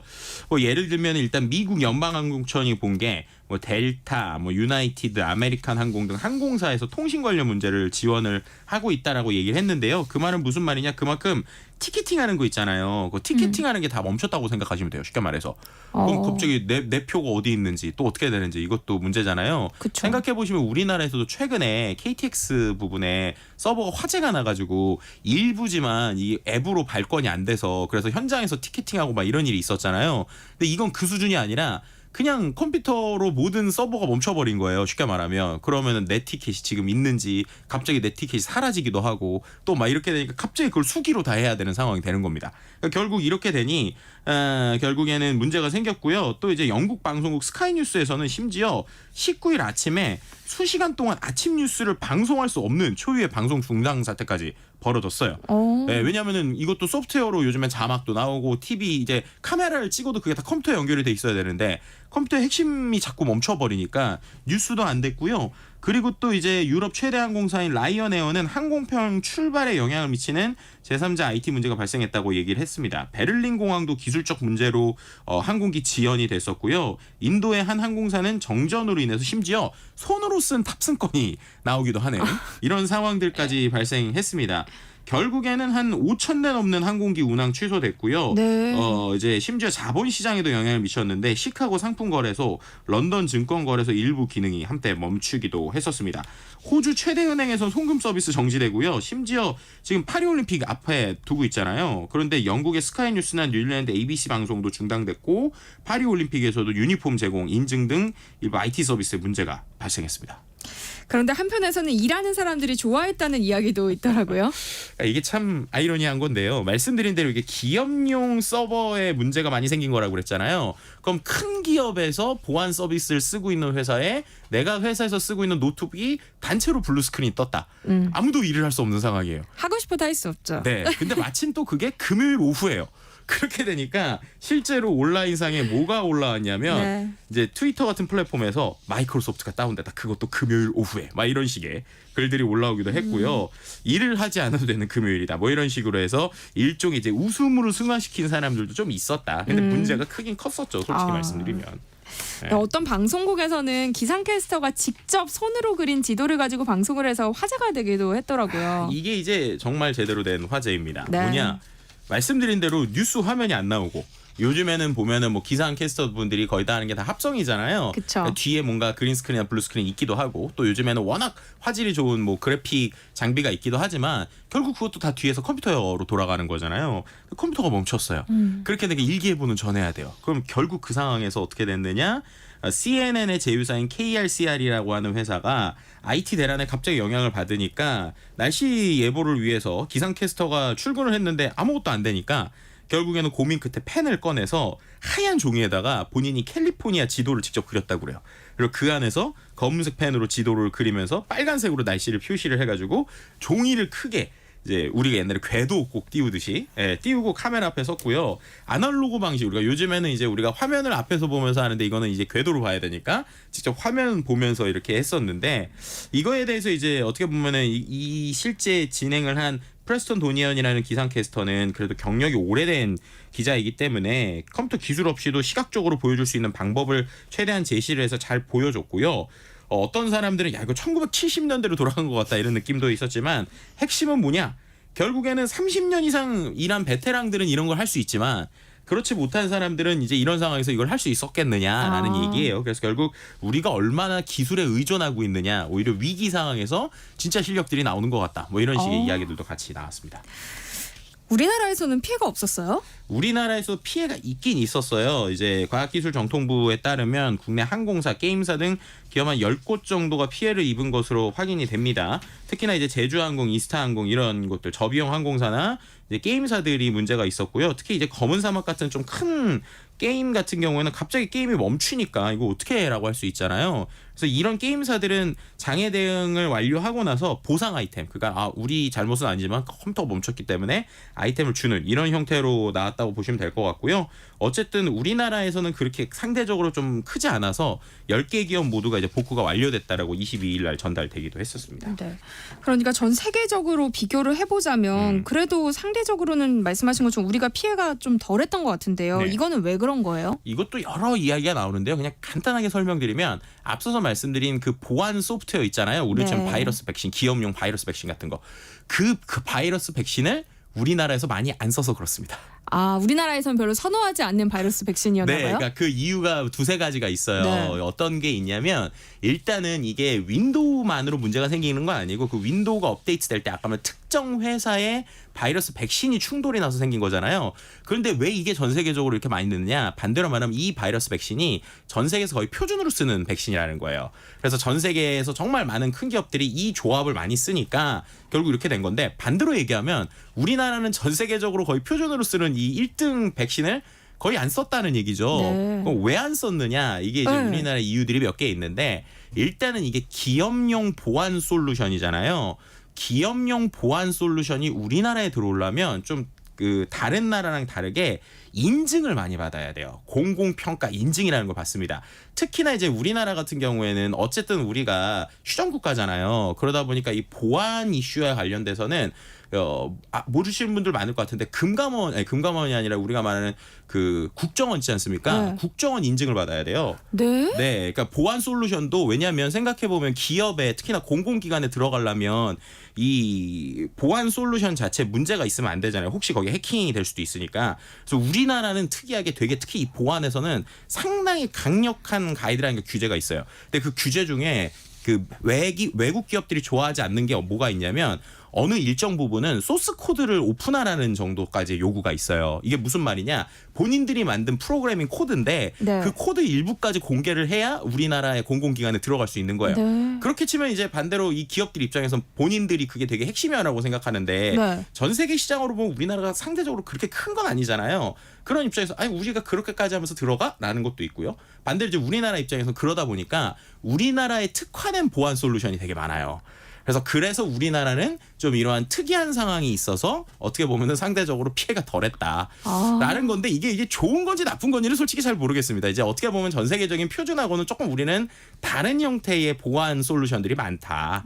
뭐 예를 들면 일단 미국 연방항공청이 본 게 뭐 델타, 뭐 유나이티드, 아메리칸 항공 등 항공사에서 통신 관련 문제를 지원을 하고 있다라고 얘기를 했는데요. 그 말은 무슨 말이냐? 그만큼 티켓팅하는 거 있잖아요. 그 티켓팅하는 게 다 멈췄다고 생각하시면 돼요. 쉽게 말해서. 그럼 갑자기 내 표가 어디 있는지 또 어떻게 되는지 이것도 문제잖아요. 그쵸. 생각해 보시면 우리나라에서도 최근에 KTX 부분에 서버가 화재가 나가지고 일부지만 이 앱으로 발권이 안 돼서 그래서 현장에서 티켓팅하고 막 이런 일이 있었잖아요. 근데 이건 그 수준이 아니라 그냥 컴퓨터로 모든 서버가 멈춰버린 거예요. 쉽게 말하면. 그러면은 내 티켓이 지금 있는지 갑자기 내 티켓이 사라지기도 하고 또 막 이렇게 되니까 갑자기 그걸 수기로 다 해야 되는 상황이 되는 겁니다. 그러니까 결국 이렇게 되니 결국에는 문제가 생겼고요. 또 이제 영국 방송국 스카이뉴스에서는 심지어 19일 아침에 수시간 동안 아침 뉴스를 방송할 수 없는 초유의 방송 중단 사태까지 벌어졌어요. 네, 왜냐하면은 이것도 소프트웨어로 요즘엔 자막도 나오고 TV 이제 카메라를 찍어도 그게 다 컴퓨터에 연결이 돼 있어야 되는데 컴퓨터의 핵심이 자꾸 멈춰버리니까 뉴스도 안 됐고요. 그리고 또 이제 유럽 최대 항공사인 라이언에어는 항공편 출발에 영향을 미치는 제3자 IT 문제가 발생했다고 얘기를 했습니다. 베를린 공항도 기술적 문제로 항공기 지연이 됐었고요. 인도의 한 항공사는 정전으로 인해서 심지어 손으로 쓴 탑승권이 나오기도 하는 이런 상황들까지 발생했습니다. 결국에는 한 5,000대 넘는 항공기 운항 취소됐고요. 네. 이제 심지어 자본 시장에도 영향을 미쳤는데 시카고 상품거래소, 런던 증권거래소 일부 기능이 한때 멈추기도 했었습니다. 호주 최대 은행에서 송금 서비스 정지되고요. 심지어 지금 파리올림픽 앞에 두고 있잖아요. 그런데 영국의 스카이뉴스나 뉴질랜드 ABC 방송도 중단됐고 파리올림픽에서도 유니폼 제공, 인증 등 일부 IT 서비스에 문제가 발생했습니다. 그런데 한편에서는 일하는 사람들이 좋아했다는 이야기도 있더라고요. 이게 참 아이러니한 건데요. 말씀드린 대로 이게 기업용 서버에 문제가 많이 생긴 거라고 그랬잖아요. 그럼 큰 기업에서 보안 서비스를 쓰고 있는 회사에 내가 회사에서 쓰고 있는 노트북이 단체로 블루 스크린이 떴다. 아무도 일을 할 수 없는 상황이에요. 하고 싶어도 할 수 없죠. 네. 근데 마침 또 그게 금요일 오후예요. 그렇게 되니까 실제로 온라인상에 뭐가 올라왔냐면 네. 이제 트위터 같은 플랫폼에서 마이크로소프트가 다운됐다. 그것도 금요일 오후에 막 이런 식의 글들이 올라오기도 했고요. 일을 하지 않아도 되는 금요일이다. 뭐 이런 식으로 해서 일종의 이제 웃음으로 승화시킨 사람들도 좀 있었다. 근데 문제가 크긴 컸었죠. 솔직히 말씀드리면. 네. 어떤 방송국에서는 기상캐스터가 직접 손으로 그린 지도를 가지고 방송을 해서 화제가 되기도 했더라고요. 이게 이제 정말 제대로 된 화제입니다. 네. 뭐냐? 말씀드린 대로 뉴스 화면이 안 나오고 요즘에는 보면은 뭐 기상 캐스터 분들이 거의 다 하는 게 다 합성이잖아요. 그쵸. 그러니까 뒤에 뭔가 그린 스크린이나 블루 스크린 있기도 하고 또 요즘에는 워낙 화질이 좋은 뭐 그래픽 장비가 있기도 하지만 결국 그것도 다 뒤에서 컴퓨터로 돌아가는 거잖아요. 컴퓨터가 멈췄어요. 그렇게 되니까 일기예보는 전해야 돼요. 그럼 결국 그 상황에서 어떻게 됐느냐? CNN의 제휴사인 KRCR이라고 하는 회사가 IT 대란에 갑자기 영향을 받으니까 날씨 예보를 위해서 기상캐스터가 출근을 했는데 아무것도 안 되니까 결국에는 고민 끝에 펜을 꺼내서 하얀 종이에다가 본인이 캘리포니아 지도를 직접 그렸다고 그래요. 그리고 그 안에서 검은색 펜으로 지도를 그리면서 빨간색으로 날씨를 표시를 해가지고 종이를 크게 이제 우리가 옛날에 궤도 꼭 띄우듯이 띄우고 카메라 앞에 섰고요. 아날로그 방식 우리가 요즘에는 이제 우리가 화면을 앞에서 보면서 하는데 이거는 이제 궤도로 봐야 되니까 직접 화면 보면서 이렇게 했었는데 이거에 대해서 이제 어떻게 보면은 이 실제 진행을 한 프레스턴 도니언이라는 기상캐스터는 그래도 경력이 오래된 기자이기 때문에 컴퓨터 기술 없이도 시각적으로 보여줄 수 있는 방법을 최대한 제시를 해서 잘 보여줬고요. 어떤 사람들은 야 이거 1970년대로 돌아간 것 같다 이런 느낌도 있었지만 핵심은 뭐냐? 결국에는 30년 이상 일한 베테랑들은 이런 걸 할 수 있지만 그렇지 못한 사람들은 이제 이런 상황에서 이걸 할 수 있었겠느냐라는 얘기예요. 그래서 결국 우리가 얼마나 기술에 의존하고 있느냐 오히려 위기 상황에서 진짜 실력들이 나오는 것 같다. 뭐 이런 식의 이야기들도 같이 나왔습니다. 우리나라에서는 피해가 없었어요? 우리나라에서 피해가 있긴 있었어요. 이제 과학기술정통부에 따르면 국내 항공사, 게임사 등 기업 한 10곳 정도가 피해를 입은 것으로 확인이 됩니다. 특히나 이제 제주항공, 이스타항공 이런 곳들 저비용 항공사나 이제 게임사들이 문제가 있었고요. 특히 이제 검은 사막 같은 좀 큰 게임 같은 경우에는 갑자기 게임이 멈추니까 이거 어떻게 해라고 할 수 있잖아요. 그래서 이런 게임사들은 장애 대응을 완료하고 나서 보상 아이템, 그러니까 우리 잘못은 아니지만 컴퓨터가 멈췄기 때문에 아이템을 주는 이런 형태로 나왔다고 보시면 될 것 같고요. 어쨌든 우리나라에서는 그렇게 상대적으로 좀 크지 않아서 10개 기업 모두가 이제 복구가 완료됐다라고 22일 날 전달되기도 했었습니다. 네. 그러니까 전 세계적으로 비교를 해보자면 그래도 상대적으로는 말씀하신 것처럼 우리가 피해가 좀 덜했던 것 같은데요. 네. 이거는 왜 그런 거예요? 이것도 여러 이야기가 나오는데요. 그냥 간단하게 설명드리면 앞서서 말씀드린 그 보안 소프트웨어 있잖아요. 우리처럼 네. 바이러스 백신, 기업용 바이러스 백신 같은 거. 그 바이러스 백신을 우리나라에서 많이 안 써서 그렇습니다. 우리나라에선 별로 선호하지 않는 바이러스 백신이었나 네, 봐요? 그러니까 그 이유가 두세 가지가 있어요. 네. 어떤 게 있냐면 일단은 이게 윈도우만으로 문제가 생기는 건 아니고 그 윈도우가 업데이트될 때 아까 말한 특정 회사의 바이러스 백신이 충돌이 나서 생긴 거잖아요. 그런데 왜 이게 전 세계적으로 이렇게 많이 늦느냐? 반대로 말하면 이 바이러스 백신이 전 세계에서 거의 표준으로 쓰는 백신이라는 거예요. 그래서 전 세계에서 정말 많은 큰 기업들이 이 조합을 많이 쓰니까 결국 이렇게 된 건데, 반대로 얘기하면 우리나라는 전 세계적으로 거의 표준으로 쓰는 이 1등 백신을 거의 안 썼다는 얘기죠. 네. 그럼 왜 안 썼느냐? 이게 이제 네. 우리나라 이유들이 몇 개 있는데, 일단은 이게 기업용 보안 솔루션이잖아요. 기업용 보안 솔루션이 우리나라에 들어오려면 좀 그 다른 나라랑 다르게 인증을 많이 받아야 돼요. 공공평가 인증이라는 걸 받습니다. 특히나 이제 우리나라 같은 경우에는 어쨌든 우리가 휴전국가잖아요. 그러다 보니까 이 보안 이슈와 관련돼서는 모르시는 분들 많을 것 같은데 금감원이 아니라 우리가 말하는 그 국정원 있지 않습니까? 네. 국정원 인증을 받아야 돼요. 네? 네, 그러니까 보안 솔루션도, 왜냐하면 생각해 보면 기업에 특히나 공공기관에 들어가려면 이 보안 솔루션 자체 문제가 있으면 안 되잖아요. 혹시 거기 해킹이 될 수도 있으니까. 그래서 우리나라는 특이하게 되게 특히 이 보안에서는 상당히 강력한 가이드라인 규제가 있어요. 근데 그 규제 중에 그 외국 기업들이 좋아하지 않는 게 뭐가 있냐면, 어느 일정 부분은 소스 코드를 오픈하라는 정도까지 요구가 있어요. 이게 무슨 말이냐? 본인들이 만든 프로그래밍 코드인데 네. 그 코드 일부까지 공개를 해야 우리나라의 공공기관에 들어갈 수 있는 거예요. 네. 그렇게 치면 이제 반대로 이 기업들 입장에선 본인들이 그게 되게 핵심이라고 생각하는데, 네. 전 세계 시장으로 보면 우리나라가 상대적으로 그렇게 큰 건 아니잖아요. 그런 입장에서 우리가 그렇게까지 하면서 들어가?라는 것도 있고요. 반대로 이제 우리나라 입장에서 그러다 보니까 우리나라에 특화된 보안 솔루션이 되게 많아요. 그래서 우리나라는 좀 이러한 특이한 상황이 있어서 어떻게 보면은 상대적으로 피해가 덜했다라는 건데, 이게 좋은 건지 나쁜 건지는 솔직히 잘 모르겠습니다. 이제 어떻게 보면 전 세계적인 표준하고는 조금 우리는 다른 형태의 보안 솔루션들이 많다.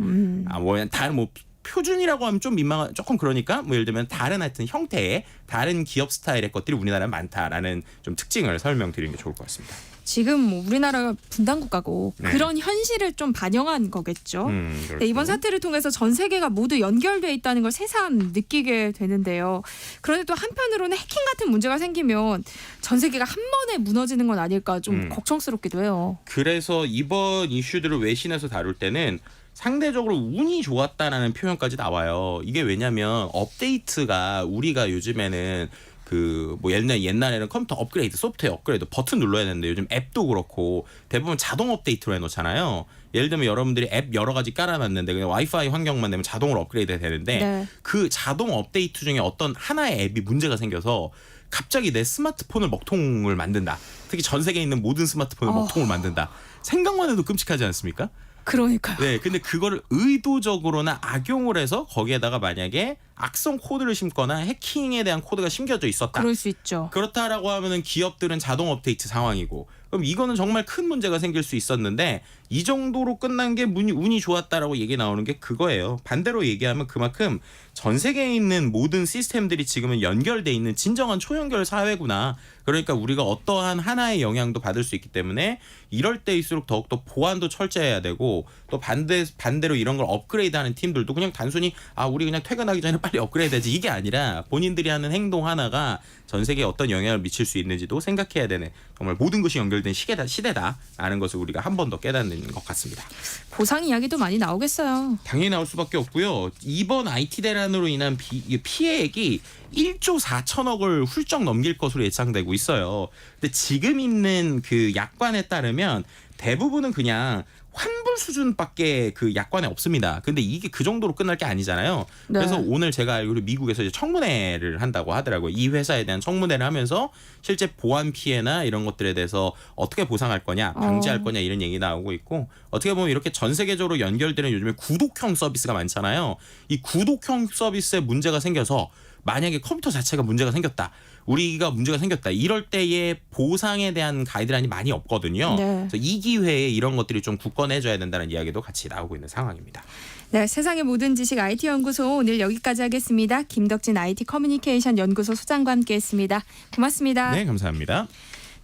다른 표준이라고 하면 좀 민망한, 조금 그러니까 예를 들면 다른 하여튼 형태의 다른 기업 스타일의 것들이 우리나라에 많다라는 좀 특징을 설명드리는 게 좋을 것 같습니다. 지금 우리나라가 분단국가고 네. 그런 현실을 좀 반영한 거겠죠. 그렇죠. 네, 이번 사태를 통해서 전 세계가 모두 연결돼 있다는 걸 새삼 느끼게 되는데요. 그런데 또 한편으로는 해킹 같은 문제가 생기면 전 세계가 한 번에 무너지는 건 아닐까 좀 걱정스럽기도 해요. 그래서 이번 이슈들을 외신에서 다룰 때는 상대적으로 운이 좋았다라는 표현까지 나와요. 이게 왜냐면 업데이트가 우리가 요즘에는 옛날에는 컴퓨터 업그레이드, 소프트웨어 업그레이드 버튼 눌러야 되는데 요즘 앱도 그렇고 대부분 자동 업데이트로 해놓잖아요. 예를 들면 여러분들이 앱 여러 가지 깔아놨는데 그냥 와이파이 환경만 되면 자동으로 업그레이드 되는데 네. 그 자동 업데이트 중에 어떤 하나의 앱이 문제가 생겨서 갑자기 내 스마트폰을 먹통을 만든다. 특히 전 세계에 있는 모든 스마트폰을 먹통을 만든다. 생각만 해도 끔찍하지 않습니까? 그러니까요. 네, 근데 그거를 의도적으로나 악용을 해서 거기에다가 만약에 악성 코드를 심거나 해킹에 대한 코드가 심겨져 있었다. 그럴 수 있죠. 그렇다라고 하면은 기업들은 자동 업데이트 상황이고, 그럼 이거는 정말 큰 문제가 생길 수 있었는데 이 정도로 끝난 게 운이 좋았다라고 얘기 나오는 게 그거예요. 반대로 얘기하면 그만큼 전 세계에 있는 모든 시스템들이 지금은 연결돼 있는 진정한 초연결 사회구나. 그러니까 우리가 어떠한 하나의 영향도 받을 수 있기 때문에 이럴 때일수록 더욱더 보안도 철저해야 되고, 또 반대로 이런 걸 업그레이드하는 팀들도 그냥 단순히 우리 그냥 퇴근하기 전에 빨리 업그레이드하지 이게 아니라 본인들이 하는 행동 하나가 전 세계에 어떤 영향을 미칠 수 있는지도 생각해야 되는, 정말 모든 것이 연결된 시대다라는 것을 우리가 한 번 더 깨닫는 것 같습니다. 보상 이야기도 많이 나오겠어요. 당연히 나올 수밖에 없고요. 이번 IT 대란으로 인한 피해액이 1조 4천억을 훌쩍 넘길 것으로 예상되고 있어요. 근데 지금 있는 그 약관에 따르면 대부분은 그냥 환불 수준밖에 그 약관에 없습니다. 근데 이게 그 정도로 끝날 게 아니잖아요. 네. 그래서 오늘 제가 알기로 미국에서 이제 청문회를 한다고 하더라고요. 이 회사에 대한 청문회를 하면서 실제 보안 피해나 이런 것들에 대해서 어떻게 보상할 거냐, 방지할 거냐 이런 얘기 나오고 있고, 어떻게 보면 이렇게 전 세계적으로 연결되는 요즘에 구독형 서비스가 많잖아요. 이 구독형 서비스에 문제가 생겨서 만약에 컴퓨터 자체가 문제가 생겼다, 우리가 문제가 생겼다, 이럴 때의 보상에 대한 가이드라인이 많이 없거든요. 네. 그래서 이 기회에 이런 것들이 좀 굳건해져야 된다는 이야기도 같이 나오고 있는 상황입니다. 네, 세상의 모든 지식 IT 연구소 오늘 여기까지 하겠습니다. 김덕진 IT 커뮤니케이션 연구소 소장과 함께했습니다. 고맙습니다. 네, 감사합니다.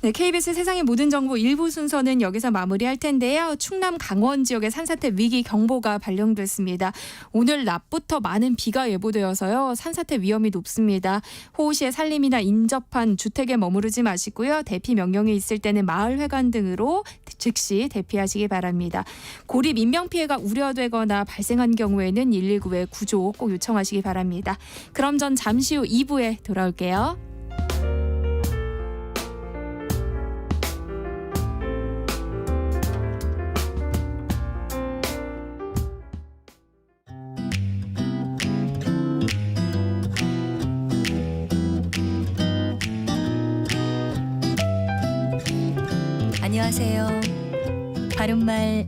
네, KBS 세상의 모든 정보 1부 순서는 여기서 마무리할 텐데요. 충남 강원 지역에 산사태 위기 경보가 발령됐습니다. 오늘 낮부터 많은 비가 예보되어서요. 산사태 위험이 높습니다. 호우시의 산림이나 인접한 주택에 머무르지 마시고요. 대피 명령이 있을 때는 마을회관 등으로 즉시 대피하시기 바랍니다. 고립 인명피해가 우려되거나 발생한 경우에는 119에 구조 꼭 요청하시기 바랍니다. 그럼 전 잠시 후 2부에 돌아올게요. 안녕하세요. 바른말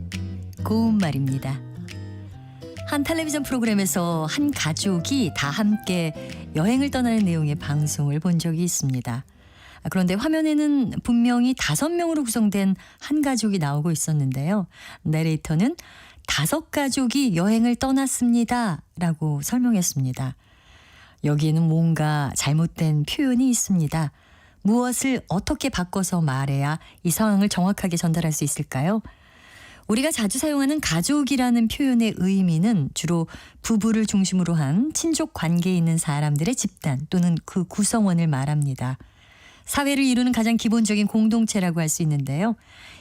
고운말입니다. 한 텔레비전 프로그램에서 한 가족이 다 함께 여행을 떠나는 내용의 방송을 본 적이 있습니다. 그런데 화면에는 분명히 5명으로 구성된 한 가족이 나오고 있었는데요. 내레이터는 5가족이 여행을 떠났습니다 라고 설명했습니다. 여기에는 뭔가 잘못된 표현이 있습니다. 무엇을 어떻게 바꿔서 말해야 이 상황을 정확하게 전달할 수 있을까요? 우리가 자주 사용하는 가족이라는 표현의 의미는 주로 부부를 중심으로 한 친족 관계에 있는 사람들의 집단 또는 그 구성원을 말합니다. 사회를 이루는 가장 기본적인 공동체라고 할 수 있는데요.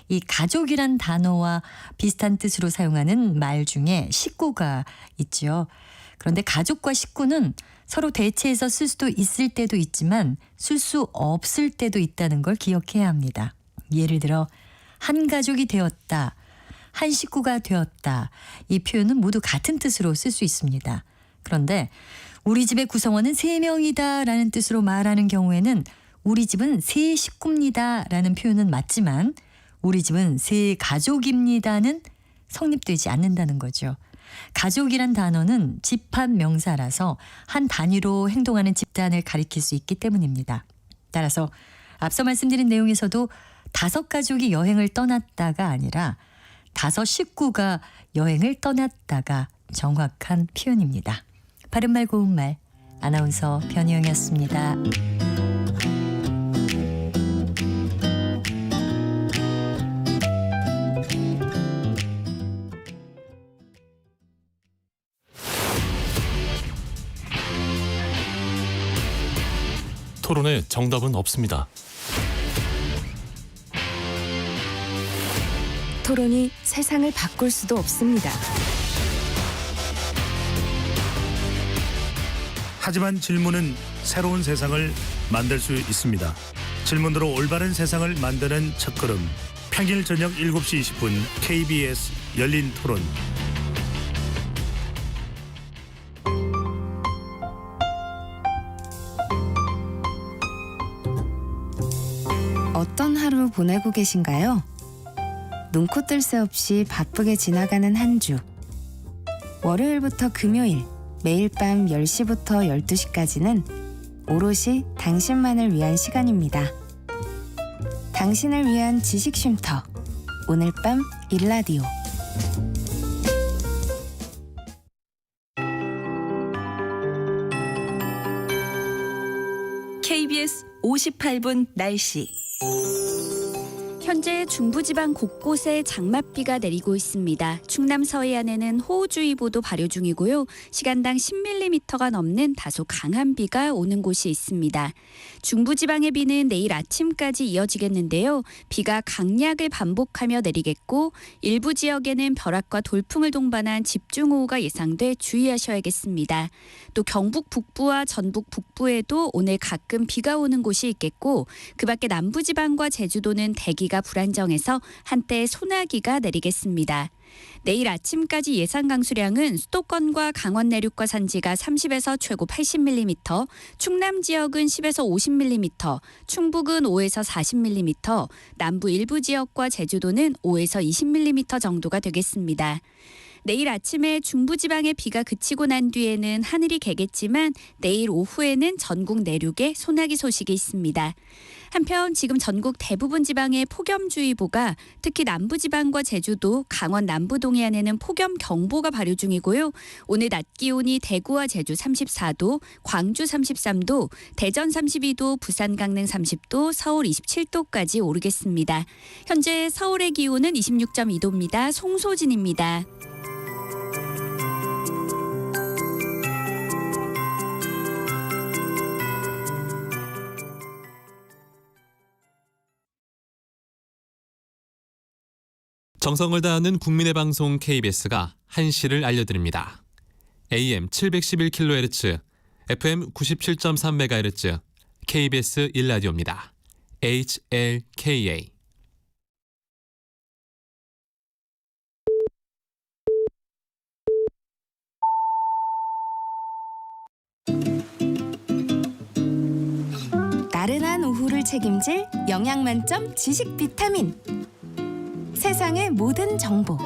이 가족이란 단어와 비슷한 뜻으로 사용하는 말 중에 식구가 있죠. 그런데 가족과 식구는 서로 대체해서 쓸 수도 있을 때도 있지만 쓸 수 없을 때도 있다는 걸 기억해야 합니다. 예를 들어 한 가족이 되었다, 한 식구가 되었다, 이 표현은 모두 같은 뜻으로 쓸 수 있습니다. 그런데 우리 집의 구성원은 3명이다 라는 뜻으로 말하는 경우에는 우리 집은 3식구입니다 라는 표현은 맞지만 우리 집은 3가족입니다는 성립되지 않는다는 거죠. 가족이란 단어는 집합 명사라서 한 단위로 행동하는 집단을 가리킬 수 있기 때문입니다. 따라서 앞서 말씀드린 내용에서도 5가족이 여행을 떠났다가 아니라 5식구가 여행을 떠났다가 정확한 표현입니다. 바른말 고운말 아나운서 변희영이었습니다. 토론에 정답은 없습니다. 토론이 세상을 바꿀 수도 없습니다. 하지만 질문은 새로운 세상을 만들 수 있습니다. 질문으로 올바른 세상을 만드는 첫걸음. 평일 저녁 7시 20분 KBS 열린 토론. 어떤 하루 보내고 계신가요? 눈코 뜰 새 없이 바쁘게 지나가는 한 주. 월요일부터 금요일, 매일 밤 10시부터 12시까지는 오롯이 당신만을 위한 시간입니다. 당신을 위한 지식 쉼터. 오늘 밤 일라디오. KBS 58분 날씨. 현재 중부지방 곳곳에 장맛비가 내리고 있습니다. 충남 서해안에는 호우주의보도 발효 중이고요. 시간당 10mm가 넘는 다소 강한 비가 오는 곳이 있습니다. 중부지방의 비는 내일 아침까지 이어지겠는데요. 비가 강약을 반복하며 내리겠고 일부 지역에는 벼락과 돌풍을 동반한 집중호우가 예상돼 주의하셔야겠습니다. 또 경북 북부와 전북 북부에도 오늘 가끔 비가 오는 곳이 있겠고 그 밖에 남부지방과 제주도는 대기가 대기가 불안정해서 한때 소나기가 내리겠습니다. 내일 아침까지 예상 강수량은 수도권과 강원 내륙과 산지가 30에서 최고 80mm, 충남 지역은 10에서 50mm, 충북은 5에서 40mm, 남부 일부 지역과 제주도는 5에서 20mm 정도가 되겠습니다. 내일 아침에 중부지방에 비가 그치고 난 뒤에는 하늘이 개겠지만 내일 오후에는 전국 내륙에 소나기 소식이 있습니다. 한편 지금 전국 대부분 지방에 폭염주의보가 특히 남부지방과 제주도, 강원 남부 동해안에는 폭염경보가 발효 중이고요. 오늘 낮 기온이 대구와 제주 34도, 광주 33도, 대전 32도, 부산 강릉 30도, 서울 27도까지 오르겠습니다. 현재 서울의 기온은 26.2도입니다. 송소진입니다. 정성을 다하는 국민의 방송 KBS가 한시를 알려드립니다. AM 711kHz, FM 97.3MHz, KBS 1라디오입니다. HLKA. 나른한 오후를 책임질 영양 만점 지식 비타민. 세상의 모든 정보.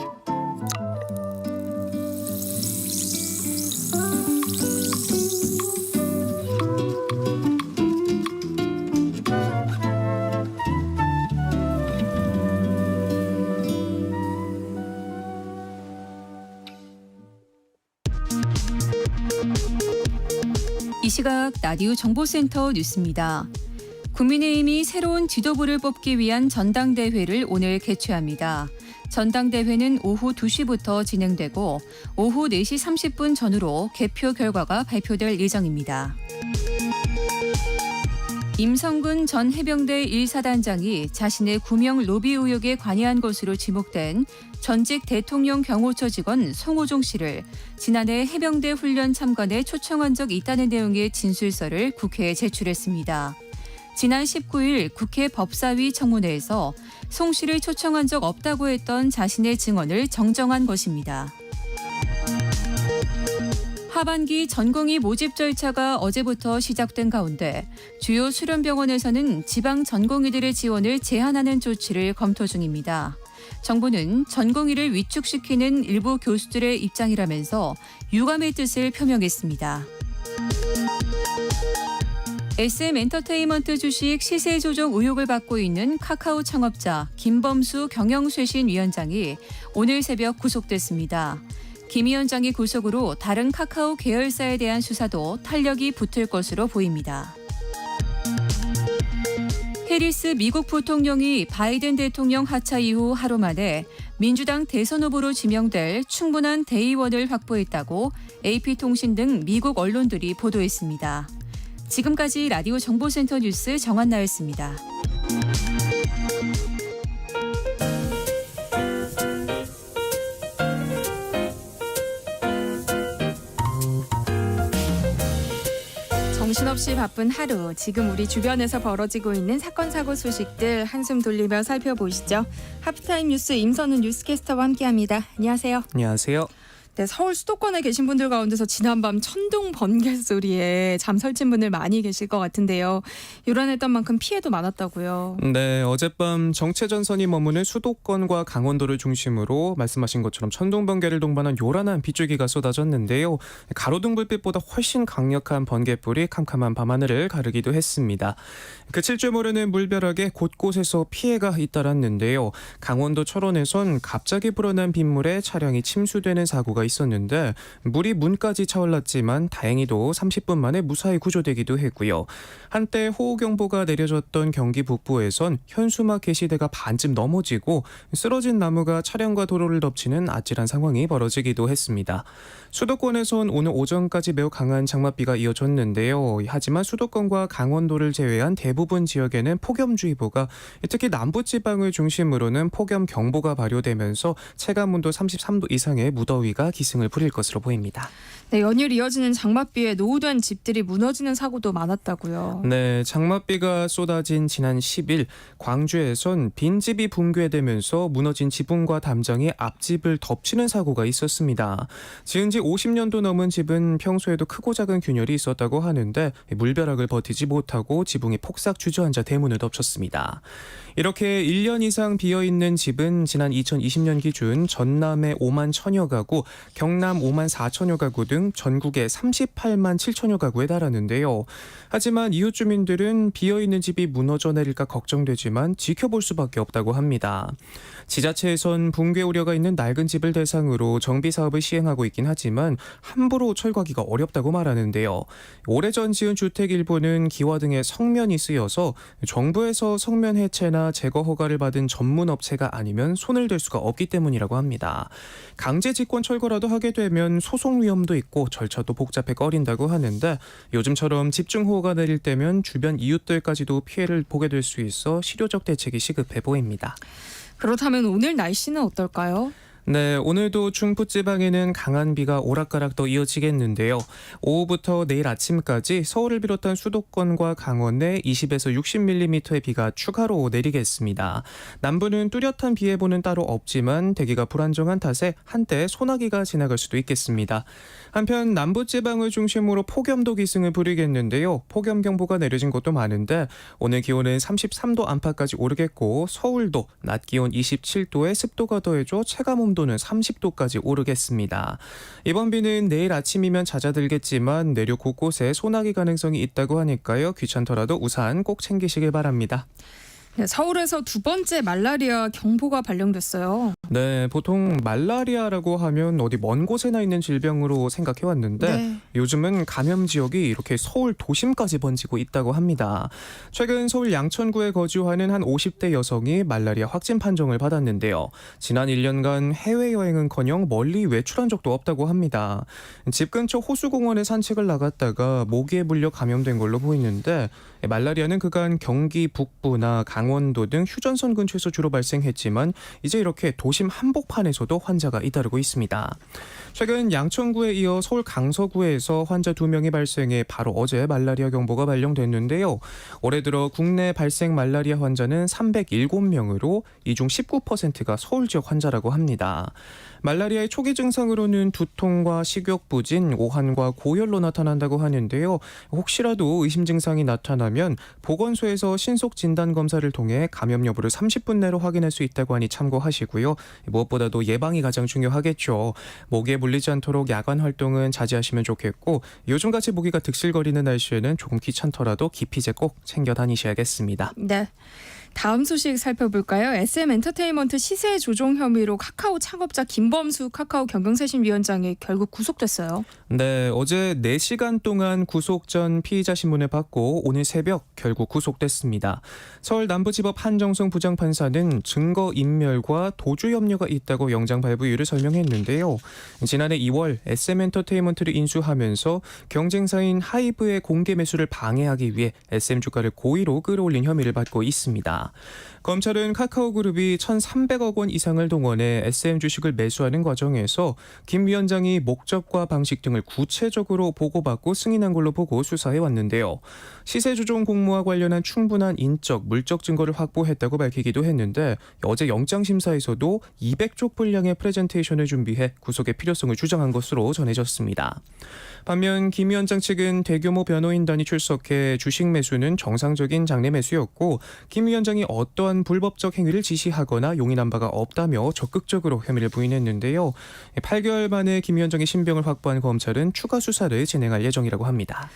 이 시각 라디오 정보센터 뉴스입니다. 국민의힘이 새로운 지도부를 뽑기 위한 전당대회를 오늘 개최합니다. 전당대회는 오후 2시부터 진행되고 오후 4시 30분 전후로 개표 결과가 발표될 예정입니다. 임성근 전 해병대 1사단장이 자신의 구명 로비 의혹에 관여한 것으로 지목된 전직 대통령 경호처 직원 송호종 씨를 지난해 해병대 훈련 참관에 초청한 적 있다는 내용의 진술서를 국회에 제출했습니다. 지난 19일 국회 법사위 청문회에서 송 씨를 초청한 적 없다고 했던 자신의 증언을 정정한 것입니다. 하반기 전공의 모집 절차가 어제부터 시작된 가운데 주요 수련병원에서는 지방 전공의들의 지원을 제한하는 조치를 검토 중입니다. 정부는 전공의를 위축시키는 일부 교수들의 입장이라면서 유감의 뜻을 표명했습니다. SM엔터테인먼트 주식 시세 조정 의혹을 받고 있는 카카오 창업자 김범수 경영쇄신위원장이 오늘 새벽 구속됐습니다. 김 위원장의 구속으로 다른 카카오 계열사에 대한 수사도 탄력이 붙을 것으로 보입니다. 해리스 미국 부통령이 바이든 대통령 하차 이후 하루 만에 민주당 대선 후보로 지명될 충분한 대의원을 확보했다고 AP통신 등 미국 언론들이 보도했습니다. 지금까지 라디오 정보센터 뉴스 정한나였습니다. 정신없이 바쁜 하루, 지금 우리 주변에서 벌어지고 있는 사건 사고 소식들 한숨 돌리며 살펴보시죠. 하프타임 뉴스 임선훈 뉴스캐스터와 함께합니다. 안녕하세요. 안녕하세요. 네, 서울 수도권에 계신 분들 가운데서 지난밤 천둥 번개 소리에 잠설친 분들 많이 계실 것 같은데요. 요란했던 만큼 피해도 많았다고요. 네, 어젯밤 정체전선이 머무는 수도권과 강원도를 중심으로 말씀하신 것처럼 천둥 번개를 동반한 요란한 빗줄기가 쏟아졌는데요. 가로등 불빛보다 훨씬 강력한 번개불이 캄캄한 밤하늘을 가르기도 했습니다. 그칠 줄 모르는 물벼락에 곳곳에서 피해가 잇따랐는데요. 강원도 철원에선 갑자기 불어난 빗물에 차량이 침수되는 사고가 있었는데 물이 문까지 차올랐지만 다행히도 30분 만에 무사히 구조되기도 했고요. 한때 호우경보가 내려졌던 경기 북부에선 현수막 게시대가 반쯤 넘어지고 쓰러진 나무가 차량과 도로를 덮치는 아찔한 상황이 벌어지기도 했습니다. 수도권에선 오늘 오전까지 매우 강한 장맛비가 이어졌는데요. 하지만 수도권과 강원도를 제외한 대부분 지역에는 폭염주의보가, 특히 남부지방을 중심으로는 폭염경보가 발효되면서 체감온도 33도 이상의 무더위가 기승을 부릴 것으로 보입니다. 네, 연일 이어지는 장맛비에 노후된 집들이 무너지는 사고도 많았다고요. 네, 장맛비가 쏟아진 지난 10일 광주에선 빈집이 붕괴되면서 무너진 지붕과 담장이 앞집을 덮치는 사고가 있었습니다. 지은 지 50년도 넘은 집은 평소에도 크고 작은 균열이 있었다고 하는데 물벼락을 버티지 못하고 지붕이 폭삭 주저앉아 대문을 덮쳤습니다. 이렇게 1년 이상 비어있는 집은 지난 2020년 기준 전남의 5만 1천여 가구, 경남 5만 4천여 가구 등 전국의 38만 7천여 가구에 달하는데요. 하지만 이웃 주민들은 비어있는 집이 무너져 내릴까 걱정되지만 지켜볼 수밖에 없다고 합니다. 지자체에선 붕괴 우려가 있는 낡은 집을 대상으로 정비 사업을 시행하고 있긴 하지만 함부로 철거하기가 어렵다고 말하는데요. 오래전 지은 주택 일부는 기와 등의 성면이 쓰여서 정부에서 성면 해체나 제거 허가를 받은 전문 업체가 아니면 손을 댈 수가 없기 때문이라고 합니다. 강제 직권 철거라도 하게 되면 소송 위험도 있고 절차도 복잡해 꺼린다고 하는데 요즘처럼 집중호우가 내릴 때면 주변 이웃들까지도 피해를 보게 될 수 있어 실효적 대책이 시급해 보입니다. 그렇다면 오늘 날씨는 어떨까요? 네, 오늘도 중부지방에는 강한 비가 오락가락 더 이어지겠는데요. 오후부터 내일 아침까지 서울을 비롯한 수도권과 강원에 20에서 60mm의 비가 추가로 내리겠습니다. 남부는 뚜렷한 비 예보는 따로 없지만 대기가 불안정한 탓에 한때 소나기가 지나갈 수도 있겠습니다. 한편 남부지방을 중심으로 폭염도 기승을 부리겠는데요. 폭염경보가 내려진 곳도 많은데 오늘 기온은 33도 안팎까지 오르겠고 서울도 낮 기온 27도에 습도가 더해져 체감온도는 30도까지 오르겠습니다. 이번 비는 내일 아침이면 잦아들겠지만 내륙 곳곳에 소나기 가능성이 있다고 하니까요. 귀찮더라도 우산 꼭 챙기시길 바랍니다. 네, 서울에서 두 번째 말라리아 경보가 발령됐어요. 네, 보통 말라리아라고 하면 어디 먼 곳에나 있는 질병으로 생각해왔는데 네. 요즘은 감염 지역이 이렇게 서울 도심까지 번지고 있다고 합니다. 최근 서울 양천구에 거주하는 한 50대 여성이 말라리아 확진 판정을 받았는데요. 지난 1년간 해외여행은커녕 멀리 외출한 적도 없다고 합니다. 집 근처 호수공원에 산책을 나갔다가 모기에 물려 감염된 걸로 보이는데 말라리아는 그간 경기 북부나 강원도 등 휴전선 근처에서 주로 발생했지만 이제 이렇게 도심 한복판에서도 환자가 잇따르고 있습니다. 최근 양천구에 이어 서울 강서구에서 환자 2명이 발생해 바로 어제 말라리아 경보가 발령됐는데요. 올해 들어 국내 발생 말라리아 환자는 307명으로 이 중 19%가 서울 지역 환자라고 합니다. 말라리아의 초기 증상으로는 두통과 식욕부진, 오한과 고열로 나타난다고 하는데요. 혹시라도 의심 증상이 나타나면 보건소에서 신속 진단 검사를 통해 감염 여부를 30분 내로 확인할 수 있다고 하니 참고하시고요. 무엇보다도 예방이 가장 중요하겠죠. 모기에 물리지 않도록 야간 활동은 자제하시면 좋겠고 요즘같이 모기가 득실거리는 날씨에는 조금 귀찮더라도 기피제 꼭 챙겨 다니셔야겠습니다. 네. 다음 소식 살펴볼까요? SM엔터테인먼트 시세 조종 혐의로 카카오 창업자 김범수 카카오 경영쇄신위원장이 결국 구속됐어요. 네, 어제 4시간 동안 구속 전 피의자 신문을 받고 오늘 새벽 결국 구속됐습니다. 서울 남부지법 한정성 부장판사는 증거 인멸과 도주 염려가 있다고 영장 발부 이유를 설명했는데요. 지난해 2월 SM엔터테인먼트를 인수하면서 경쟁사인 하이브의 공개 매수를 방해하기 위해 SM 주가를 고의로 끌어올린 혐의를 받고 있습니다. 검찰은 카카오그룹이 1,300억 원 이상을 동원해 SM 주식을 매수하는 과정에서 김 위원장이 목적과 방식 등을 구체적으로 보고받고 승인한 걸로 보고 수사해 왔는데요. 시세 조종 공모와 관련한 충분한 인적, 물적 증거를 확보했다고 밝히기도 했는데 어제 영장심사에서도 200쪽 분량의 프레젠테이션을 준비해 구속의 필요성을 주장한 것으로 전해졌습니다. 반면 김 위원장 측은 대규모 변호인단이 출석해 주식 매수는 정상적인 장내 매수였고 김 위원장이 어떠한 불법적 행위를 지시하거나 용인한 바가 없다며 적극적으로 혐의를 부인했는데요. 8개월 만에 김 위원장의 신병을 확보한 검찰은 추가 수사를 진행할 예정이라고 합니다.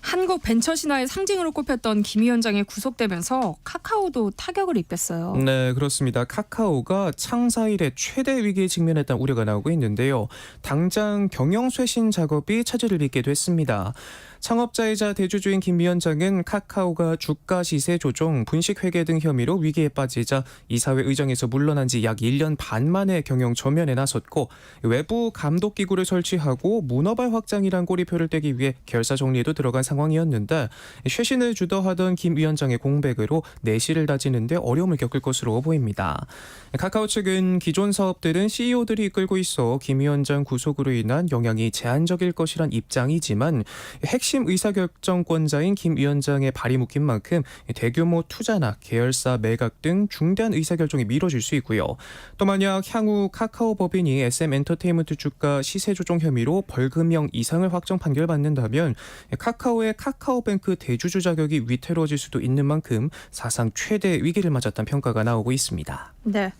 한국 벤처 신화의 상징으로 꼽혔던 김 위원장이 구속되면서 카카오도 타격을 입혔어요. 네, 그렇습니다. 카카오가 창사 이래 최대 위기에 직면했다는 우려가 나오고 있는데요. 당장 경영쇄신 작업이 차질을 빚게 됐습니다. 창업자이자 대주주인 김 위원장은 카카오가 주가 시세 조정, 분식 회계 등 혐의로 위기에 빠지자 이사회 의장에서 물러난 지 약 1년 반 만에 경영 전면에 나섰고 외부 감독 기구를 설치하고 문어발 확장이란 꼬리표를 떼기 위해 결사 정리에도 들어간 상황이었는데 쇄신을 주도하던 김 위원장의 공백으로 내실을 다지는데 어려움을 겪을 것으로 보입니다. 카카오 측은 기존 사업들은 CEO들이 이끌고 있어 김 위원장 구속으로 인한 영향이 제한적일 것이란 입장이지만 핵심 의사결정권자인 김 위원장의 발이 묶인 만큼 대규모 투자나 계열사 매각 등 중대한 의사결정이 미뤄질 수 있고요. 또 만약 향후 카카오 법인이 SM엔터테인먼트 주가 시세 조정 혐의로 벌금형 이상을 확정 판결받는다면 카카오의 카카오뱅크 대주주 자격이 위태로워질 수도 있는 만큼 사상 최대 위기를 맞았다는 평가가 나오고 있습니다. 네.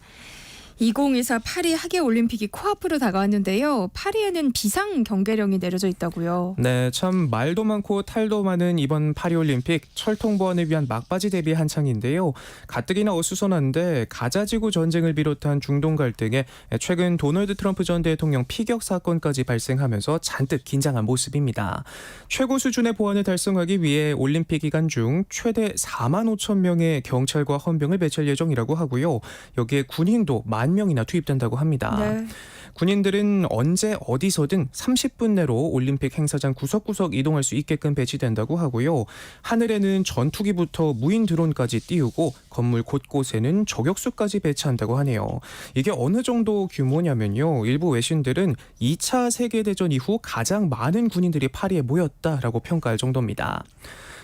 2024 파리 하계올림픽이 코앞으로 다가왔는데요. 파리에는 비상 경계령이 내려져 있다고요. 네, 참 말도 많고 탈도 많은 이번 파리올림픽 철통 보안을 위한 막바지 대비 한창인데요. 가뜩이나 어수선한데 가자지구 전쟁을 비롯한 중동 갈등에 최근 도널드 트럼프 전 대통령 피격 사건까지 발생하면서 잔뜩 긴장한 모습입니다. 최고 수준의 보안을 달성하기 위해 올림픽 기간 중 최대 4만 5천 명의 경찰과 헌병을 배치할 예정이라고 하고요. 여기에 군인도 1만 명이나 투입된다고 합니다. 네. 군인들은 언제 어디서든 30분 내로 올림픽 행사장 구석구석 이동할 수 있게끔 배치된다고 하고요. 하늘에는 전투기부터 무인 드론까지 띄우고 건물 곳곳에는 저격수까지 배치한다고 하네요. 이게 어느 정도 규모냐면요. 일부 외신들은 2차 세계대전 이후 가장 많은 군인들이 파리에 모였다라고 평가할 정도입니다.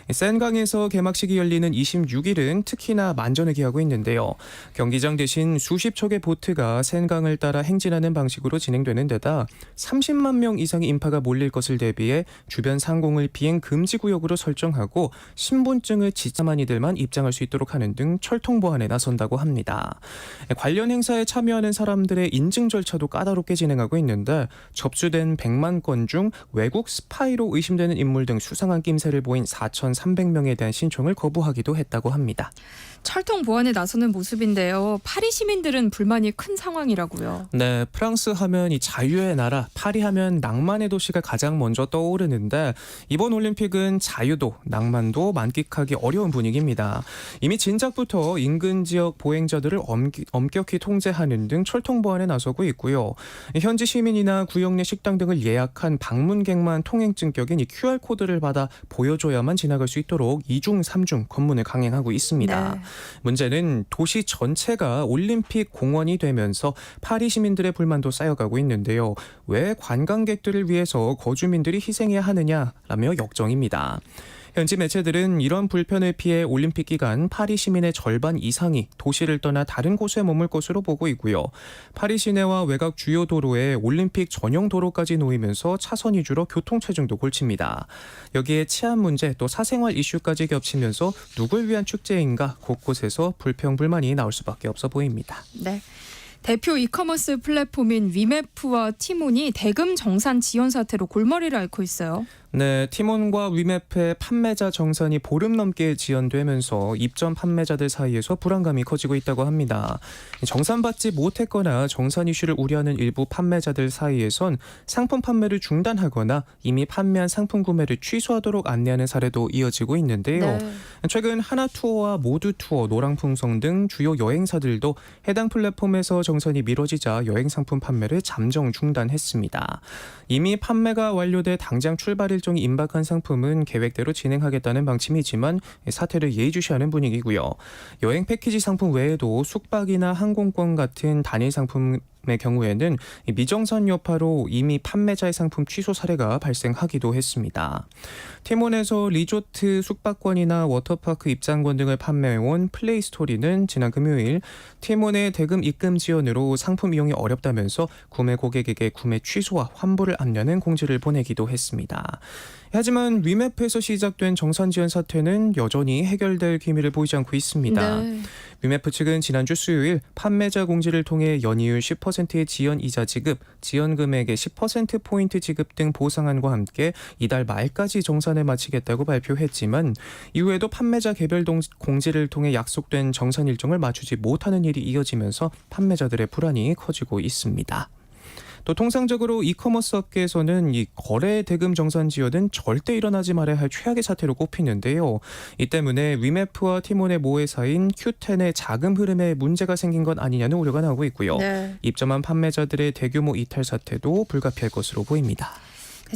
센강에서 개막식이 열리는 26일은 특히나 만전을 기하고 있는데요. 경기장 대신 수십 척의 보트가 센강을 따라 행진하는 방식으로 진행되는 데다 30만 명 이상의 인파가 몰릴 것을 대비해 주변 상공을 비행 금지 구역으로 설정하고 신분증을 지참한 이들만 입장할 수 있도록 하는 등 철통 보안에 나선다고 합니다. 관련 행사에 참여하는 사람들의 인증 절차도 까다롭게 진행하고 있는데 접수된 100만 건 중 외국 스파이로 의심되는 인물 등 수상한 낌새를 보인 4,300명에 대한 신청을 거부하기도 했다고 합니다. 철통 보안에 나서는 모습인데요. 파리 시민들은 불만이 큰 상황이라고요. 네, 프랑스 하면 이 자유의 나라, 파리 하면 낭만의 도시가 가장 먼저 떠오르는데 이번 올림픽은 자유도, 낭만도 만끽하기 어려운 분위기입니다. 이미 진작부터 인근 지역 보행자들을 엄격히 통제하는 등 철통 보안에 나서고 있고요. 현지 시민이나 구역 내 식당 등을 예약한 방문객만 통행증격인 이 QR코드를 받아 보여줘야만 지나갈 수 있도록 2중, 3중 검문을 강행하고 있습니다. 네. 문제는 도시 전체가 올림픽 공원이 되면서 파리 시민들의 불만도 쌓여가고 있는데요. 왜 관광객들을 위해서 거주민들이 희생해야 하느냐라며 역정입니다. 현지 매체들은 이런 불편을 피해 올림픽 기간 파리 시민의 절반 이상이 도시를 떠나 다른 곳에 머물 것으로 보고 있고요. 파리 시내와 외곽 주요 도로에 올림픽 전용 도로까지 놓이면서 차선 위주로 교통체증도 골칩니다. 여기에 치안 문제 또 사생활 이슈까지 겹치면서 누굴 위한 축제인가 곳곳에서 불평불만이 나올 수밖에 없어 보입니다. 네. 대표 이커머스 플랫폼인 위메프와 티몬이 대금 정산 지연 사태로 골머리를 앓고 있어요. 네, 티몬과 위메프의 판매자 정산이 보름 넘게 지연되면서 입점 판매자들 사이에서 불안감이 커지고 있다고 합니다. 정산받지 못했거나 정산 이슈를 우려하는 일부 판매자들 사이에선 상품 판매를 중단하거나 이미 판매한 상품 구매를 취소하도록 안내하는 사례도 이어지고 있는데요. 네. 최근 하나투어와 모두투어, 노랑풍성 등 주요 여행사들도 해당 플랫폼에서 정산이 미뤄지자 여행 상품 판매를 잠정 중단했습니다. 이미 판매가 완료돼 당장 출발 일정이 임박한 상품은 계획대로 진행하겠다는 방침이지만 사태를 예의주시하는 분위기고요. 여행 패키지 상품 외에도 숙박이나 항공권 같은 단일 상품의 경우에는 미정산 여파로 이미 판매자의 상품 취소 사례가 발생하기도 했습니다. 티몬에서 리조트 숙박권이나 워터파크 입장권 등을 판매해온 플레이스토리는 지난 금요일 티몬의 대금 입금 지연으로 상품 이용이 어렵다면서 구매 고객에게 구매 취소와 환불을 압류하는 공지를 보내기도 했습니다. 하지만 위메프에서 시작된 정산 지연 사태는 여전히 해결될 기미를 보이지 않고 있습니다. 네. 위메프 측은 지난주 수요일 판매자 공지를 통해 연이율 10%의 지연 이자 지급, 지연 금액의 10%포인트 지급 등 보상안과 함께 이달 말까지 정산을 마치겠다고 발표했지만 이후에도 판매자 개별 공지를 통해 약속된 정산 일정을 맞추지 못하는 일이 이어지면서 판매자들의 불안이 커지고 있습니다. 또 통상적으로 이커머스 업계에서는 이 거래 대금 정산 지연은 절대 일어나지 말아야 할 최악의 사태로 꼽히는데요. 이 때문에 위메프와 티몬의 모회사인 Q10의 자금 흐름에 문제가 생긴 건 아니냐는 우려가 나오고 있고요. 네. 입점한 판매자들의 대규모 이탈 사태도 불가피할 것으로 보입니다.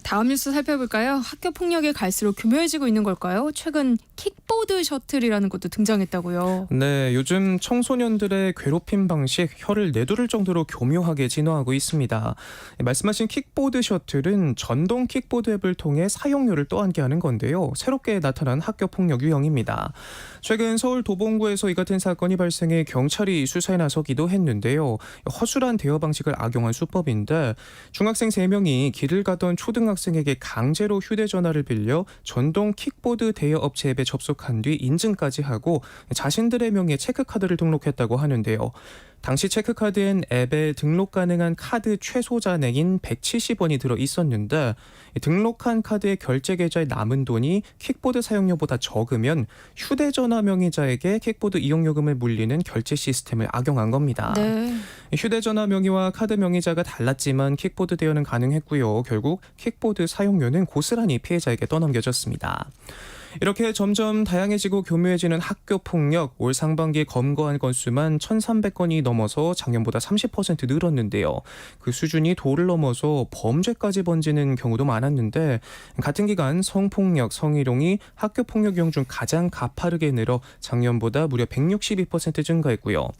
다음 뉴스 살펴볼까요? 학교 폭력이 갈수록 교묘해지고 있는 걸까요? 최근 킥보드 셔틀이라는 것도 등장했다고요. 네, 요즘 청소년들의 괴롭힘 방식 혀를 내두를 정도로 교묘하게 진화하고 있습니다. 말씀하신 킥보드 셔틀은 전동 킥보드 앱을 통해 사용료를 떠안게 하는 건데요. 새롭게 나타난 학교 폭력 유형입니다. 최근 서울 도봉구에서 이 같은 사건이 발생해 경찰이 수사에 나서기도 했는데요. 허술한 대여 방식을 악용한 수법인데 중학생 3명이 길을 가던 초등학생에게 강제로 휴대전화를 빌려 전동 킥보드 대여 업체 앱에 접속한 뒤 인증까지 하고 자신들의 명의의 체크카드를 등록했다고 하는데요. 당시 체크카드엔 앱에 등록 가능한 카드 최소 잔액인 170원이 들어 있었는데 등록한 카드의 결제 계좌에 남은 돈이 킥보드 사용료보다 적으면 휴대전화 명의자에게 킥보드 이용요금을 물리는 결제 시스템을 악용한 겁니다. 네. 휴대전화 명의와 카드 명의자가 달랐지만 킥보드 대여는 가능했고요. 결국 킥보드 사용료는 고스란히 피해자에게 떠넘겨졌습니다. 이렇게 점점 다양해지고 교묘해지는 학교 폭력, 올 상반기 검거한 건수만 1,300건이 넘어서 작년보다 30% 늘었는데요. 그 수준이 도를 넘어서 범죄까지 번지는 경우도 많았는데 같은 기간 성폭력, 성희롱이 학교 폭력 유형 중 가장 가파르게 늘어 작년보다 무려 162% 증가했고요.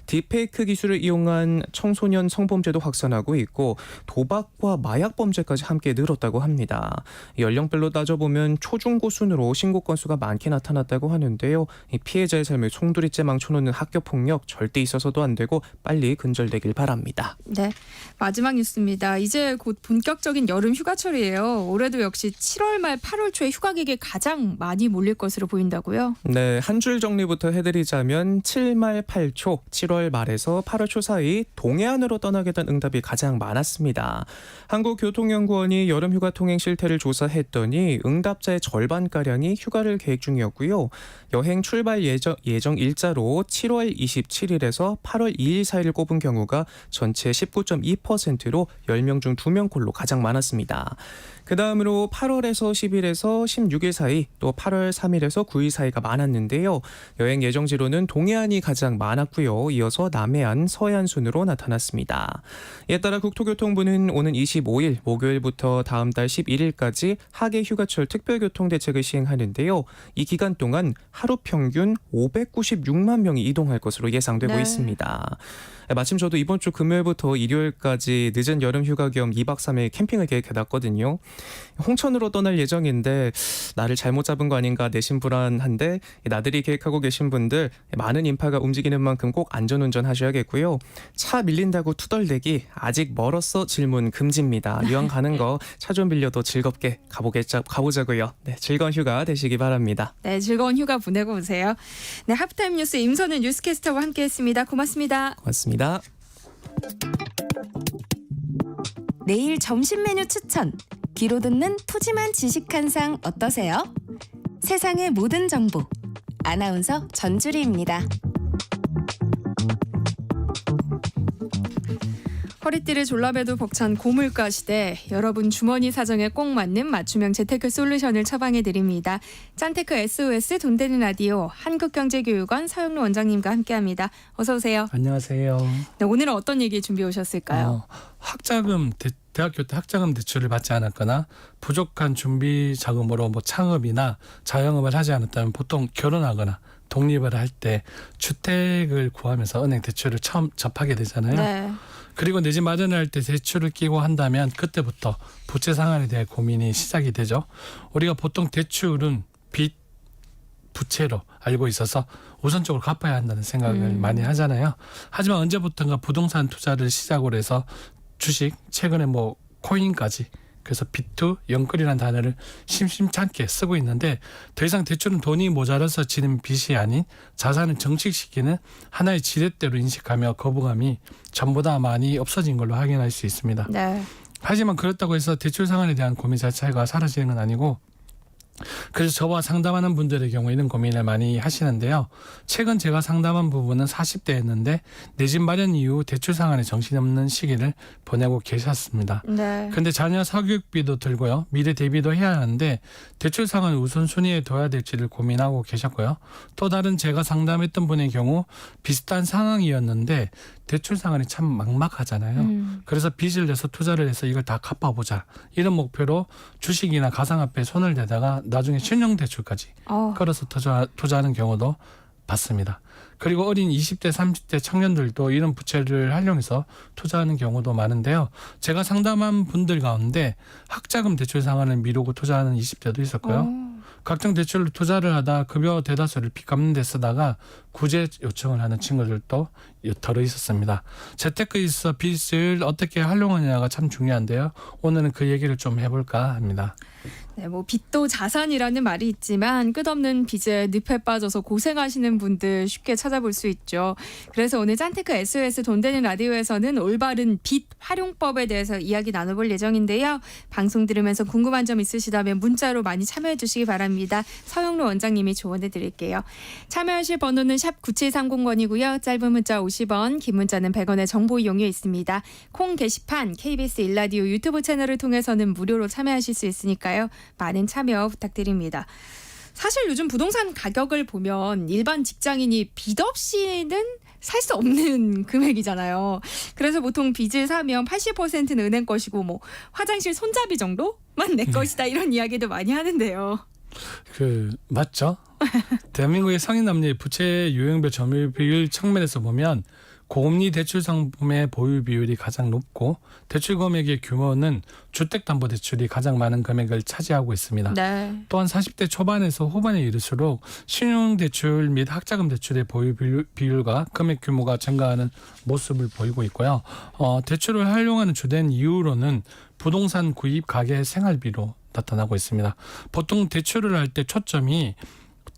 딥페이크 기술을 이용한 청소년 성범죄도 확산하고 있고 도박과 마약 범죄까지 함께 늘었다고 합니다. 연령별로 따져보면 초중고 순으로 신고 건수가 많게 나타났다고 하는데요. 이 피해자의 삶을 송두리째 망쳐놓는 학교 폭력 절대 있어서도 안 되고 빨리 근절되길 바랍니다. 네, 마지막 뉴스입니다. 이제 곧 본격적인 여름 휴가철이에요. 올해도 역시 7월 말 8월 초에 휴가객이 가장 많이 몰릴 것으로 보인다고요? 네, 한 줄 정리부터 해드리자면 7말 8초, 7월 말에서 8월 초 사이 동해안으로 떠나겠다는 응답이 가장 많았습니다. 한국교통연구원이 여름휴가 통행 실태를 조사했더니 응답자의 절반가량이 휴가를 계획 중이었고요. 여행 출발 예정 일자로 7월 27일에서 8월 2일 사이를 꼽은 경우가 전체 19.2%로 10명 중 2명 꼴로 가장 많았습니다. 그 다음으로 8월에서 10일에서 16일 사이, 또 8월 3일에서 9일 사이가 많았는데요. 여행 예정지로는 동해안이 가장 많았고요. 이어서 남해안, 서해안 순으로 나타났습니다. 이에 따라 국토교통부는 오는 25일 목요일부터 다음 달 11일까지 하계 휴가철 특별교통대책을 시행하는데요. 이 기간 동안 하루 평균 596만 명이 이동할 것으로 예상되고 있습니다. 마침 저도 이번 주 금요일부터 일요일까지 늦은 여름 휴가 겸 2박 3일 캠핑을 계획해놨거든요. 홍천으로 떠날 예정인데 나를 잘못 잡은 거 아닌가 내심 불안한데 나들이 계획하고 계신 분들 많은 인파가 움직이는 만큼 꼭 안전운전 하셔야겠고요. 차 밀린다고 투덜대기 아직 멀었어 질문 금지입니다. 이왕 가는 거 차 좀 빌려도 즐겁게 가보자고요. 네, 즐거운 휴가 되시기 바랍니다. 네, 즐거운 휴가 보내고 오세요. 네, 하프타임 뉴스 임선은 뉴스캐스터와 함께했습니다. 고맙습니다. 고맙습니다. 내일 점심 메뉴 추천. 귀로 듣는 푸짐한 지식 한 상 어떠세요? 세상의 모든 정보. 아나운서 전주리입니다. 허리띠를 졸라매도 벅찬 고물가 시대, 여러분 주머니 사정에 꼭 맞는 맞춤형 재테크 솔루션을 처방해드립니다. 짠테크 SOS 돈 되는 라디오 한국경제교육원 서영로 원장님과 함께합니다. 어서 오세요. 안녕하세요. 네, 오늘은 어떤 얘기 준비해 오셨을까요? 학자금 대학교 때 학자금 대출을 받지 않았거나 부족한 준비 자금으로 뭐 창업이나 자영업을 하지 않았다면 보통 결혼하거나 독립을 할 때 주택을 구하면서 은행 대출을 처음 접하게 되잖아요. 네. 그리고 내 집 마련할 때 대출을 끼고 한다면 그때부터 부채 상환에 대해 고민이 시작이 되죠. 우리가 보통 대출은 빚, 부채로 알고 있어서 우선적으로 갚아야 한다는 생각을 많이 하잖아요. 하지만 언제부턴가 부동산 투자를 시작으로 해서 주식, 최근에 뭐 코인까지, 그래서 비투, 영끌이라는 단어를 심심찮게 쓰고 있는데 더 이상 대출은 돈이 모자라서 지는 빚이 아닌 자산을 정식시키는 하나의 지렛대로 인식하며 거부감이 전보다 많이 없어진 걸로 확인할 수 있습니다. 네. 하지만 그렇다고 해서 대출 상환에 대한 고민 자체가 사라지는 건 아니고 그래서 저와 상담하는 분들의 경우에 이런 고민을 많이 하시는데요. 최근 제가 상담한 부분은 40대였는데 내 집 마련 이후 대출 상환에 정신없는 시기를 보내고 계셨습니다. 네. 근데 자녀 사교육비도 들고요. 미래 대비도 해야 하는데 대출 상환을 우선순위에 둬야 될지를 고민하고 계셨고요. 또 다른 제가 상담했던 분의 경우 비슷한 상황이었는데 대출 상환이 참 막막하잖아요. 그래서 빚을 내서 투자를 해서 이걸 다 갚아보자. 이런 목표로 주식이나 가상화폐에 손을 대다가 나중에 신용대출까지 끌어서 투자하는 경우도 봤습니다. 그리고 어린 20대, 30대 청년들도 이런 부채를 활용해서 투자하는 경우도 많은데요. 제가 상담한 분들 가운데 학자금 대출 상환을 미루고 투자하는 20대도 있었고요. 각종 대출로 투자를 하다 급여 대다수를 빚 갚는 데 쓰다가 구제 요청을 하는 친구들도 덜어 있었습니다. 재테크에 있어 빚을 어떻게 활용하느냐가 참 중요한데요. 오늘은 그 얘기를 좀 해볼까 합니다. 네, 뭐 빚도 자산이라는 말이 있지만 끝없는 빚에 늪에 빠져서 고생하시는 분들 쉽게 찾아볼 수 있죠. 그래서 오늘 짠테크 SOS 돈 되는 라디오에서는 올바른 빚 활용법에 대해서 이야기 나눠볼 예정인데요. 방송 들으면서 궁금한 점 있으시다면 문자로 많이 참여해 주시기 바랍니다. 서영로 원장님이 조언해 드릴게요. 참여하실 번호는 샵 9730번이고요. 짧은 문자 50원, 긴 문자는 100원의 정보 이용료 있습니다. 콩 게시판 KBS 1라디오 유튜브 채널을 통해서는 무료로 참여하실 수 있으니까요. 많은 참여 부탁드립니다. 사실 요즘 부동산 가격을 보면 일반 직장인이 빚 없이는 살 수 없는 금액이잖아요. 그래서 보통 빚을 사면 80%는 은행 것이고 뭐 화장실 손잡이 정도만 내 것이다 이런 이야기도 많이 하는데요. 맞죠? 대한민국의 성인 남녀의 부채 유형별 점유율 비율 측면에서 보면 고금리 대출 상품의 보유 비율이 가장 높고 대출 금액의 규모는 주택담보대출이 가장 많은 금액을 차지하고 있습니다. 네. 또한 40대 초반에서 후반에 이를수록 신용대출 및 학자금 대출의 보유 비율과 금액 규모가 증가하는 모습을 보이고 있고요. 대출을 활용하는 주된 이유로는 부동산 구입, 가계, 생활비로 나타나고 있습니다. 보통 대출을 할 때 초점이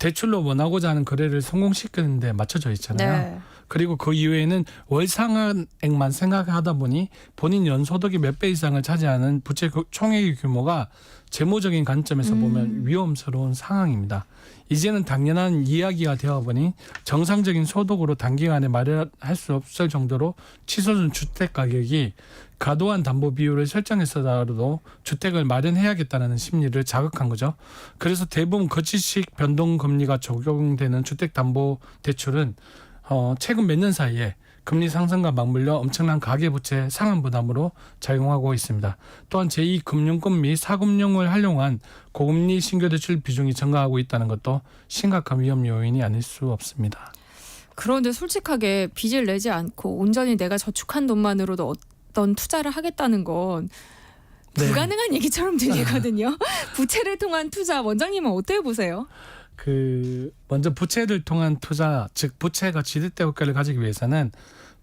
대출로 원하고자 하는 거래를 성공시키는 데 맞춰져 있잖아요. 네. 그리고 그 이외에는 월 상환액만 생각하다 보니 본인 연소득의 몇 배 이상을 차지하는 부채 총액의 규모가 재무적인 관점에서 보면 위험스러운 상황입니다. 이제는 당연한 이야기가 되어보니 정상적인 소득으로 단기간에 마련할 수 없을 정도로 치솟은 주택 가격이 과도한 담보 비율을 설정해서라도 주택을 마련해야겠다는 심리를 자극한 거죠. 그래서 대부분 거치식 변동금리가 적용되는 주택담보대출은 최근 몇 년 사이에 금리 상승과 맞물려 엄청난 가계부채 상환 부담으로 작용하고 있습니다. 또한 제2금융권 및 사금융을 활용한 고금리 신규대출 비중이 증가하고 있다는 것도 심각한 위험 요인이 아닐 수 없습니다. 그런데 솔직하게 빚을 내지 않고 온전히 내가 저축한 돈만으로도 어떤 투자를 하겠다는 건 불가능한 얘기처럼 들리거든요. 부채를 통한 투자 원장님은 어떻게 보세요? 먼저 부채를 통한 투자, 즉 부채가 지렛대 효과를 가지기 위해서는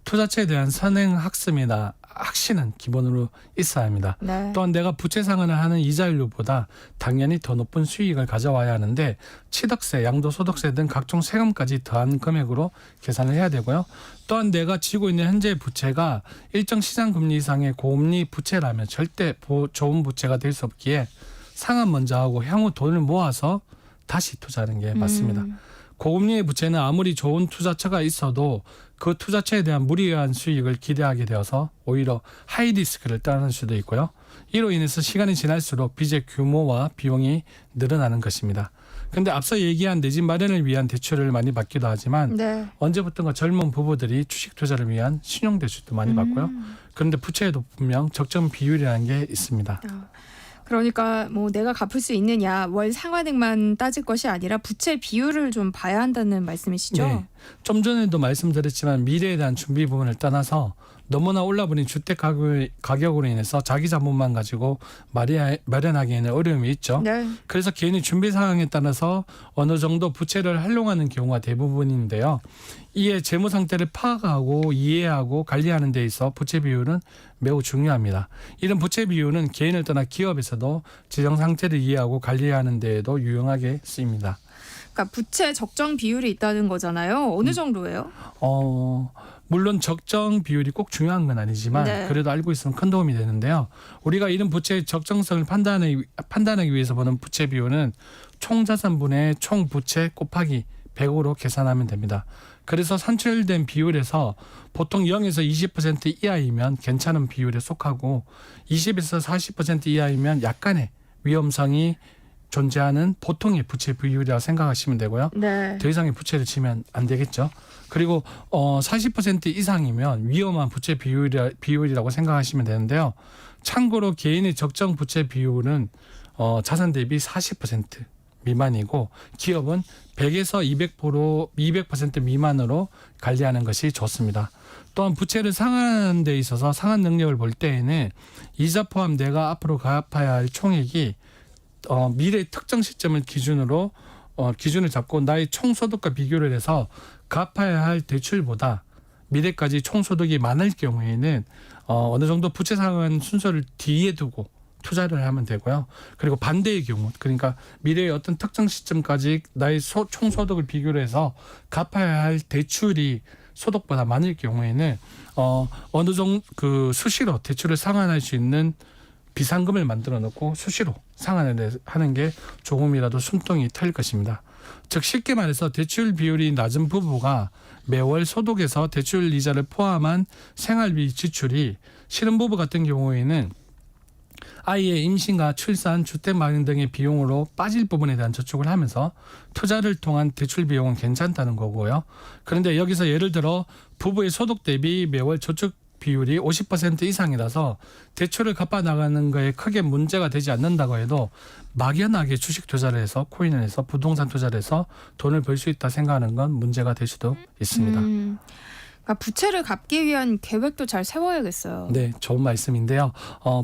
투자처에 대한 선행 학습이나 확신은 기본으로 있어야 합니다. 네. 또한 내가 부채 상환을 하는 이자율보다 당연히 더 높은 수익을 가져와야 하는데 취득세, 양도소득세 등 각종 세금까지 더한 금액으로 계산을 해야 되고요. 또한 내가 지고 있는 현재의 부채가 일정 시장 금리 이상의 고금리 부채라면 절대 좋은 부채가 될 수 없기에 상환 먼저 하고 향후 돈을 모아서 다시 투자하는 게 맞습니다. 고금리의 부채는 아무리 좋은 투자처가 있어도 그 투자처에 대한 무리한 수익을 기대하게 되어서 오히려 하이 리스크를 따르는 수도 있고요. 이로 인해서 시간이 지날수록 빚의 규모와 비용이 늘어나는 것입니다. 그런데 앞서 얘기한 내 집 마련을 위한 대출을 많이 받기도 하지만 네. 언제부턴가 젊은 부부들이 주식 투자를 위한 신용대출도 많이 받고요. 그런데 부채에도 분명 적정 비율이라는 게 있습니다. 그러니까 뭐 내가 갚을 수 있느냐 월 상환액만 따질 것이 아니라 부채 비율을 좀 봐야 한다는 말씀이시죠? 네. 좀 전에도 말씀드렸지만 미래에 대한 준비 부분을 떠나서 너무나 올라버린 주택 가격으로 인해서 자기 자본만 가지고 마련하기에는 어려움이 있죠. 네. 그래서 개인의 준비 상황에 따라서 어느 정도 부채를 활용하는 경우가 대부분인데요. 이에 재무 상태를 파악하고 이해하고 관리하는 데 있어 부채 비율은 매우 중요합니다. 이런 부채 비율은 개인을 떠나 기업에서도 재정 상태를 이해하고 관리하는 데에도 유용하게 쓰입니다. 그러니까 부채 적정 비율이 있다는 거잖아요. 어느 정도예요? 물론 적정 비율이 꼭 중요한 건 아니지만 네. 그래도 알고 있으면 큰 도움이 되는데요. 우리가 이런 부채의 적정성을 판단하기 위해서 보는 부채 비율은 총자산분의 총부채 곱하기 100으로 계산하면 됩니다. 그래서 산출된 비율에서 보통 0에서 20% 이하이면 괜찮은 비율에 속하고 20에서 40% 이하이면 약간의 위험성이 존재하는 보통의 부채 비율이라고 생각하시면 되고요. 네. 더 이상의 부채를 지면 안 되겠죠. 그리고 40% 이상이면 위험한 부채 비율이라고 생각하시면 되는데요. 참고로 개인의 적정 부채 비율은 자산 대비 40% 미만이고 기업은 100에서 200% 미만으로 관리하는 것이 좋습니다. 또한 부채를 상환하는 데 있어서 상환 능력을 볼 때에는 이자 포함 내가 앞으로 갚아야 할 총액이 미래 특정 시점을 기준을 잡고 나의 총소득과 비교를 해서 갚아야 할 대출보다 미래까지 총소득이 많을 경우에는 어느 정도 부채 상환 순서를 뒤에 두고 투자를 하면 되고요. 그리고 반대의 경우, 그러니까 미래의 어떤 특정 시점까지 나의 총소득을 비교를 해서 갚아야 할 대출이 소득보다 많을 경우에는 어느 정도 수시로 대출을 상환할 수 있는 비상금을 만들어 놓고 수시로 상환을 하는 게 조금이라도 숨통이 트일 것입니다. 즉 쉽게 말해서 대출 비율이 낮은 부부가 매월 소득에서 대출 이자를 포함한 생활비 지출이 신혼부부 같은 경우에는 아이의 임신과 출산, 주택 마련 등의 비용으로 빠질 부분에 대한 저축을 하면서 투자를 통한 대출 비용은 괜찮다는 거고요. 그런데 여기서 예를 들어 부부의 소득 대비 매월 저축 비율이 50% 이상이라서 대출을 갚아 나가는 거에 크게 문제가 되지 않는다고 해도 막연하게 주식 투자를 해서 코인을 해서 부동산 투자를 해서 돈을 벌 수 있다 생각하는 건 문제가 될 수도 있습니다. 그러니까 부채를 갚기 위한 계획도 잘 세워야겠어요. 네, 좋은 말씀인데요.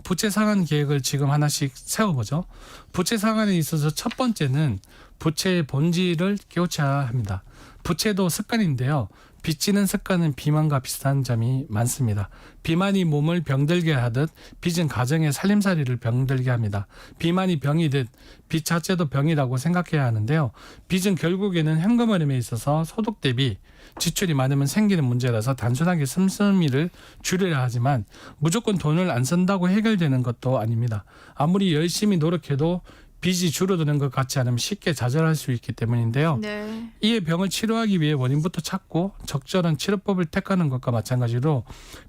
부채 상환 계획을 지금 하나씩 세워보죠. 부채 상환에 있어서 첫 번째는 부채의 본질을 깨우쳐야 합니다. 부채도 습관인데요. 빚지는 습관은 비만과 비슷한 점이 많습니다. 비만이 몸을 병들게 하듯 빚은 가정의 살림살이를 병들게 합니다. 비만이 병이듯 빚 자체도 병이라고 생각해야 하는데요. 빚은 결국에는 현금 흐름에 있어서 소득 대비 지출이 많으면 생기는 문제라서 단순하게 씀씀이를 줄여야 하지만 무조건 돈을 안 쓴다고 해결되는 것도 아닙니다. 아무리 열심히 노력해도 빚이 줄어드는 것 같지 않으면 쉽게 좌절할 수 있기 때문인데요. 네. 이에 병을 치료하기 위해 원인부터 찾고 적절한 치료법을 택하는 것과 마찬가지로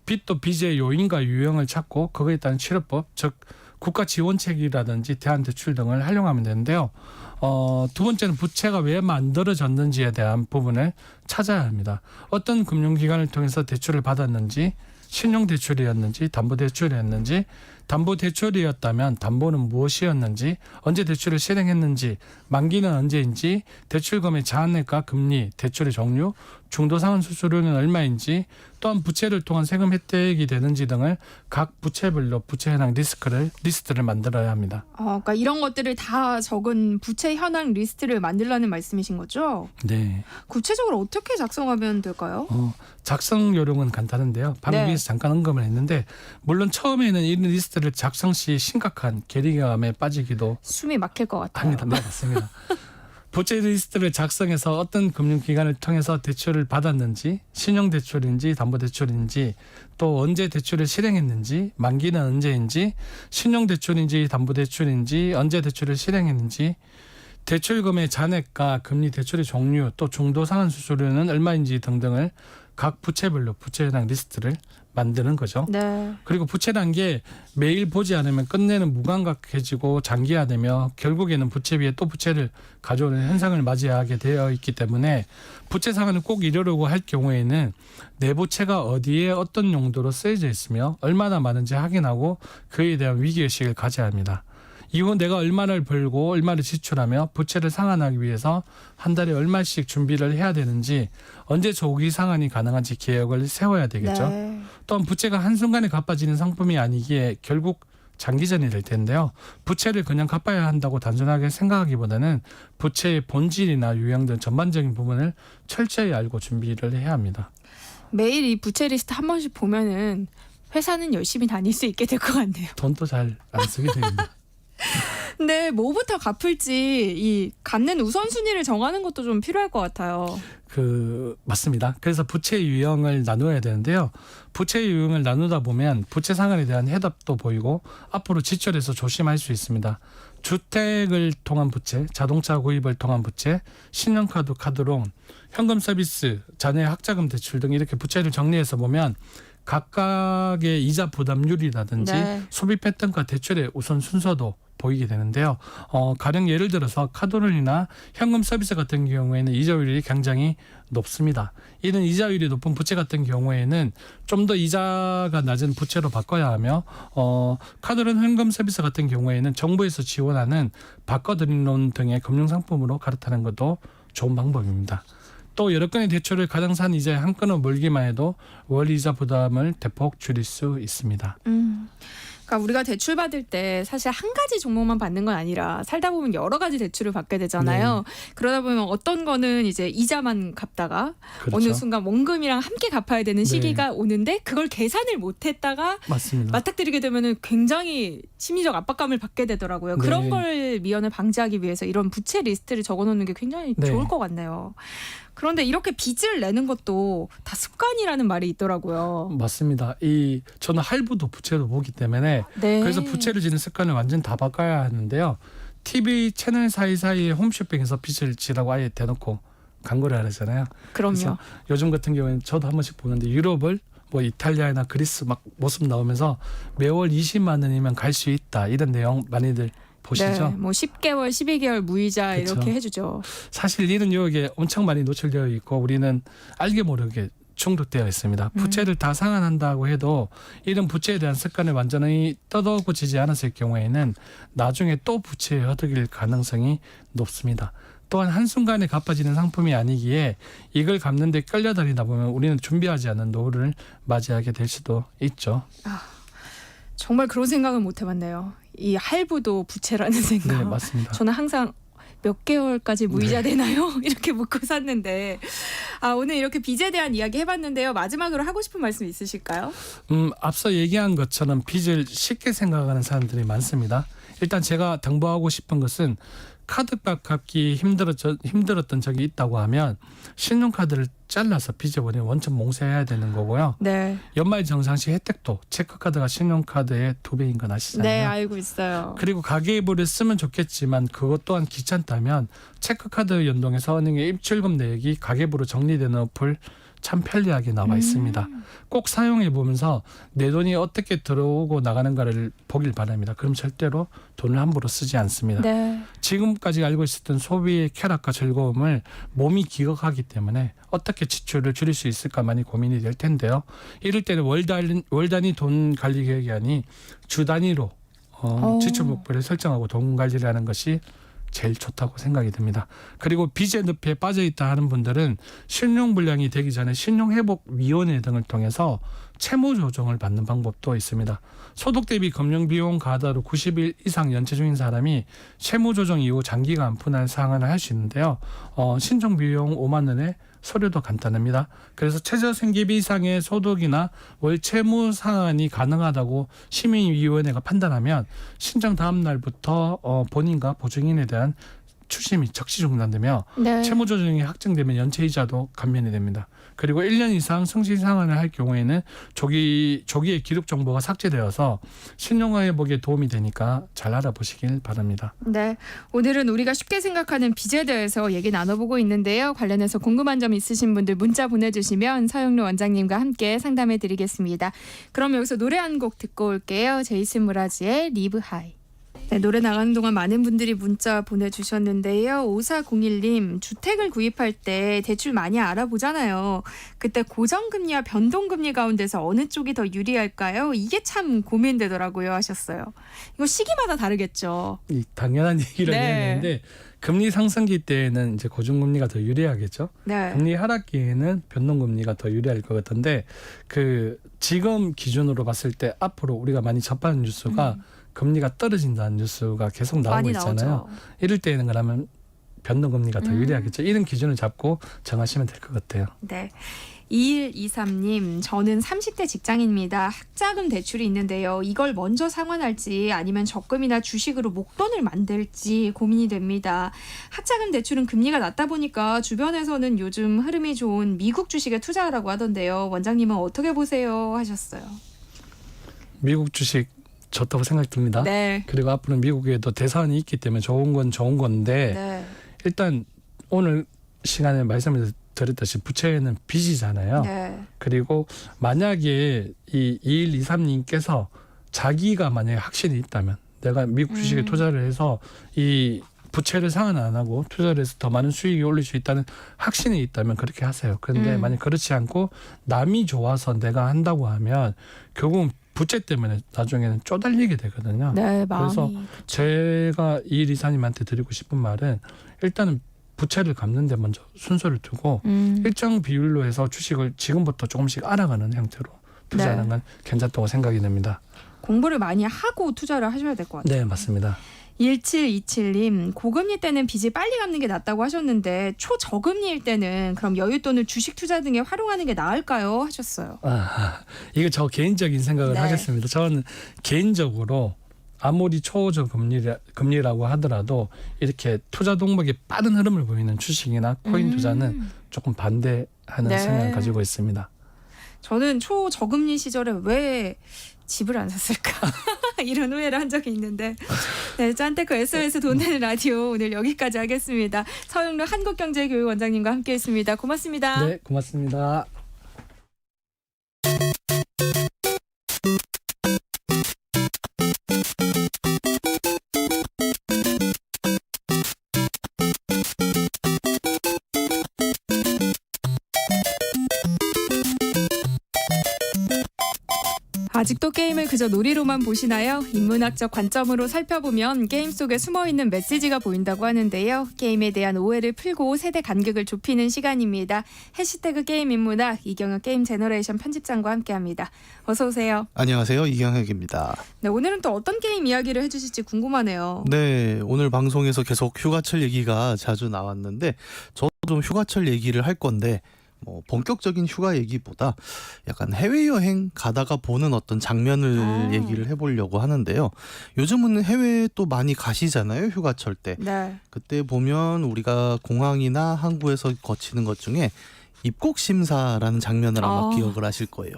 빚도 빚의 요인과 유형을 찾고 그거에 따른 치료법, 즉 국가 지원책이라든지 대안대출 등을 활용하면 되는데요. 두 번째는 부채가 왜 만들어졌는지에 대한 부분을 찾아야 합니다. 어떤 금융기관을 통해서 대출을 받았는지, 신용대출이었는지, 담보대출이었는지, 담보대출이었다면 담보는 무엇이었는지, 언제 대출을 실행했는지, 만기는 언제인지, 대출금의 잔액과 금리, 대출의 종류, 중도상환 수수료는 얼마인지, 또한 부채를 통한 세금 혜택이 되는지 등을 각 부채별로 부채 현황 리스트를 만들어야 합니다. 그러니까 이런 것들을 다 적은 부채 현황 리스트를 만들라는 말씀이신 거죠? 네. 구체적으로 어떻게 작성하면 될까요? 작성 요령은 간단한데요. 방금 네. 위에서 잠깐 언급을 했는데 물론 처음에는 이 리스트를 작성 시 심각한 괴리감에 빠지기도 숨이 막힐 것 같아요. 합니다. 네, 맞습니다. 부채 리스트를 작성해서 어떤 금융기관을 통해서 대출을 받았는지, 신용대출인지 담보대출인지, 또 언제 대출을 실행했는지, 만기는 언제인지, 신용대출인지 담보대출인지, 언제 대출을 실행했는지, 대출금의 잔액과 금리, 대출의 종류, 또 중도상환 수수료는 얼마인지 등등을 각 부채별로 부채 현황 리스트를 만드는 거죠. 네. 그리고 부채란 게 매일 보지 않으면 끝내는 무감각해지고 장기화되며 결국에는 부채 위에 또 부채를 가져오는 현상을 맞이하게 되어 있기 때문에 부채 상환을 꼭 이루려고 할 경우에는 내 부채가 어디에 어떤 용도로 쓰여져 있으며 얼마나 많은지 확인하고 그에 대한 위기의식을 가져야 합니다. 이후 내가 얼마를 벌고 얼마를 지출하며 부채를 상환하기 위해서 한 달에 얼마씩 준비를 해야 되는지, 언제 조기 상환이 가능한지 계획을 세워야 되겠죠. 네. 또한 부채가 한순간에 갚아지는 상품이 아니기에 결국 장기전이 될 텐데요. 부채를 그냥 갚아야 한다고 단순하게 생각하기보다는 부채의 본질이나 유형 등 전반적인 부분을 철저히 알고 준비를 해야 합니다. 매일 이 부채 리스트 한 번씩 보면은 회사는 열심히 다닐 수 있게 될 것 같네요. 돈도 잘 안 쓰게 됩니다. 근데 뭐부터 갚을지 이 갚는 우선순위를 정하는 것도 좀 필요할 것 같아요. 맞습니다. 그래서 부채 유형을 나누어야 되는데요. 부채 유형을 나누다 보면 부채 상환에 대한 해답도 보이고 앞으로 지출에서 조심할 수 있습니다. 주택을 통한 부채, 자동차 구입을 통한 부채, 신용카드, 카드론, 현금 서비스, 자녀의 학자금 대출 등 이렇게 부채를 정리해서 보면 각각의 이자 부담률이라든지 네. 소비 패턴과 대출의 우선 순서도 보이게 되는데요. 가령 예를 들어서 카드론이나 현금 서비스 같은 경우에는 이자율이 굉장히 높습니다. 이런 이자율이 높은 부채 같은 경우에는 좀 더 이자가 낮은 부채로 바꿔야 하며 카드론 현금 서비스 같은 경우에는 정부에서 지원하는 바꿔드리는 론 등의 금융상품으로 갈아타는 것도 좋은 방법입니다. 또 여러 건의 대출을 가장 산 이자에 한 건을 몰기만 해도 월 이자 부담을 대폭 줄일 수 있습니다. 그러니까 우리가 대출 받을 때 사실 한 가지 종목만 받는 건 아니라 살다 보면 여러 가지 대출을 받게 되잖아요. 그러다 보면 어떤 거는 이제 이자만 갚다가 그렇죠. 어느 순간 원금이랑 함께 갚아야 되는 시기가 오는데 그걸 계산을 못했다가 맞습니다. 맞닥뜨리게 되면은 굉장히 심리적 압박감을 받게 되더라고요. 네. 그런 걸 미연을 방지하기 위해서 이런 부채 리스트를 적어놓는 게 굉장히 네. 좋을 것 같네요. 그런데 이렇게 빚을 내는 것도 다 습관이라는 말이 있더라고요. 맞습니다. 저는 할부도 부채로 보기 때문에 네. 그래서 부채를 지는 습관을 완전 다 바꿔야 하는데요. TV 채널 사이사이에 홈쇼핑에서 빚을 지라고 아예 대놓고 광고를 하잖아요. 그럼요. 그래서 요즘 같은 경우에는 저도 한 번씩 보는데 유럽을 뭐 이탈리아나 그리스 막 모습 나오면서 매월 20만 원이면 갈 수 있다 이런 내용 많이들 보시죠. 네, 뭐 10개월, 12개월 무이자 그쵸. 이렇게 해주죠. 사실 이런 유혹에 엄청 많이 노출되어 있고 우리는 알게 모르게 중독되어 있습니다. 부채를 다 상환한다고 해도 이런 부채에 대한 습관을 완전히 떠도고치지 않았을 경우에는 나중에 또 부채에 허덕일 가능성이 높습니다. 또한 한순간에 갚아지는 상품이 아니기에 이걸 갚는데 끌려다니다 보면 우리는 준비하지 않은 노후를 맞이하게 될 수도 있죠. 정말 그런 생각은 못 해봤네요. 이 할부도 부채라는 생각. 네, 맞습니다. 저는 항상 몇 개월까지 무이자 되나요? 이렇게 묻고 샀는데 오늘 이렇게 빚에 대한 이야기 해봤는데요. 마지막으로 하고 싶은 말씀 있으실까요? 앞서 얘기한 것처럼 빚을 쉽게 생각하는 사람들이 많습니다. 일단 제가 당부하고 싶은 것은 카드값 갚기 힘들었던 적이 있다고 하면 신용카드를 잘라서 빚을 원천 몽쇄해야 되는 거고요. 네. 연말정산시 혜택도 체크카드가 신용카드의 2배인 건 아시잖아요. 네, 알고 있어요. 그리고 가계부를 쓰면 좋겠지만 그것 또한 귀찮다면 체크카드 연동해서 은행의 입출금 내역이 가계부로 정리되는 어플 참 편리하게 나와 있습니다. 꼭 사용해 보면서 내 돈이 어떻게 들어오고 나가는가를 보길 바랍니다. 그럼 절대로 돈을 함부로 쓰지 않습니다. 네. 지금까지 알고 있었던 소비의 쾌락과 즐거움을 몸이 기억하기 때문에 어떻게 지출을 줄일 수 있을까 많이 고민이 될 텐데요. 이럴 때는 월 단위 돈 관리 계획이 아닌 주 단위로 지출 목표를 설정하고 돈 관리를 하는 것이 제일 좋다고 생각이 듭니다. 그리고 빚의 늪에 빠져있다 하는 분들은 신용불량이 되기 전에 신용회복위원회 등을 통해서 채무 조정을 받는 방법도 있습니다. 소득 대비 금융비용 가다로 90일 이상 연체 중인 사람이 채무 조정 이후 장기간 분할 상환을 할 수 있는데요. 신청 비용 5만 원에 서류도 간단합니다. 그래서 최저생계비 이상의 소득이나 월 채무 상환이 가능하다고 시민위원회가 판단하면 신청 다음 날부터 본인과 보증인에 대한 추심이 적시 중단되며 네. 채무 조정이 확정되면 연체 이자도 감면이 됩니다. 그리고 1년 이상 성실 상환을 할 경우에는 조기에 기록 정보가 삭제되어서 신용 회복에 도움이 되니까 잘 알아보시길 바랍니다. 네, 오늘은 우리가 쉽게 생각하는 빚에 대해서 얘기 나눠보고 있는데요. 관련해서 궁금한 점 있으신 분들 문자 보내주시면 서영로 원장님과 함께 상담해드리겠습니다. 그럼 여기서 노래 한 곡 듣고 올게요. 제이슨 무라지의 리브 하이. 네, 노래 나가는 동안 많은 분들이 문자 보내주셨는데요. 5401님, 주택을 구입할 때 대출 많이 알아보잖아요. 그때 고정금리와 변동금리 가운데서 어느 쪽이 더 유리할까요? 이게 참 고민되더라고요 하셨어요. 이거 시기마다 다르겠죠. 당연한 얘기를 했는데 금리 상승기 때에는 이제 고정금리가 더 유리하겠죠. 네. 금리 하락기에는 변동금리가 더 유리할 것 같은데 지금 기준으로 봤을 때 앞으로 우리가 많이 접하는 뉴스가 금리가 떨어진다는 뉴스가 계속 나오고 있잖아요. 나오죠. 이럴 때에는 그러면 변동금리가 더 유리하겠죠. 이런 기준을 잡고 정하시면 될 것 같아요. 네. 2123님, 저는 30대 직장인입니다. 학자금 대출이 있는데요. 이걸 먼저 상환할지 아니면 적금이나 주식으로 목돈을 만들지 고민이 됩니다. 학자금 대출은 금리가 낮다 보니까 주변에서는 요즘 흐름이 좋은 미국 주식에 투자하라고 하던데요. 원장님은 어떻게 보세요? 하셨어요. 미국 주식 좋다고 생각됩니다. 네. 그리고 앞으로 미국에도 대사안이 있기 때문에 좋은 건 좋은 건데 네. 일단 오늘 시간에 말씀을 드렸듯이 부채는 빚이잖아요. 네. 그리고 만약에 이 2123님께서 자기가 만약에 확신이 있다면 내가 미국 주식에 투자를 해서 이 부채를 상환 안 하고 투자를 해서 더 많은 수익이 올릴 수 있다는 확신이 있다면 그렇게 하세요. 그런데 만약 그렇지 않고 남이 좋아서 내가 한다고 하면 결국은 부채 때문에 나중에는 쪼달리게 되거든요. 네, 마음이. 그래서 제가 이일 이사님한테 드리고 싶은 말은 일단은 부채를 갚는 데 먼저 순서를 두고 일정 비율로 해서 주식을 지금부터 조금씩 알아가는 형태로 투자하는 네. 건 괜찮다고 생각이 됩니다. 공부를 많이 하고 투자를 하셔야 될 것 같아요. 네, 맞습니다. 1727님, 고금리 때는 빚을 빨리 갚는 게 낫다고 하셨는데 초저금리일 때는 그럼 여윳돈을 주식 투자 등에 활용하는 게 나을까요? 하셨어요. 이거 저 개인적인 생각을 네. 하겠습니다. 저는 개인적으로 아무리 초저금리라고 하더라도 이렇게 투자 동력이 빠른 흐름을 보이는 주식이나 코인 투자는 조금 반대하는 네. 생각을 가지고 있습니다. 저는 초저금리 시절에 왜 집을 안 샀을까 이런 후회를 한 적이 있는데 네, 짠테크 SOS 돈 되는 라디오 오늘 여기까지 하겠습니다. 서영루 한국경제교육원장님과 함께했습니다. 고맙습니다. 네, 고맙습니다. 아직도 게임을 그저 놀이로만 보시나요? 인문학적 관점으로 살펴보면 게임 속에 숨어있는 메시지가 보인다고 하는데요. 게임에 대한 오해를 풀고 세대 간격을 좁히는 시간입니다. 해시태그 게임 인문학 이경혁 게임 제너레이션 편집장과 함께합니다. 어서 오세요. 안녕하세요. 이경혁입니다. 네, 오늘은 또 어떤 게임 이야기를 해주실지 궁금하네요. 네, 오늘 방송에서 계속 휴가철 얘기가 자주 나왔는데 저도 좀 휴가철 얘기를 할 건데 뭐 본격적인 휴가 얘기보다 약간 해외여행 가다가 보는 어떤 장면을 얘기를 해보려고 하는데요. 요즘은 해외에 또 많이 가시잖아요. 휴가철 때. 네. 그때 보면 우리가 공항이나 항구에서 거치는 것 중에 입국 심사라는 장면을 아마 기억을 하실 거예요.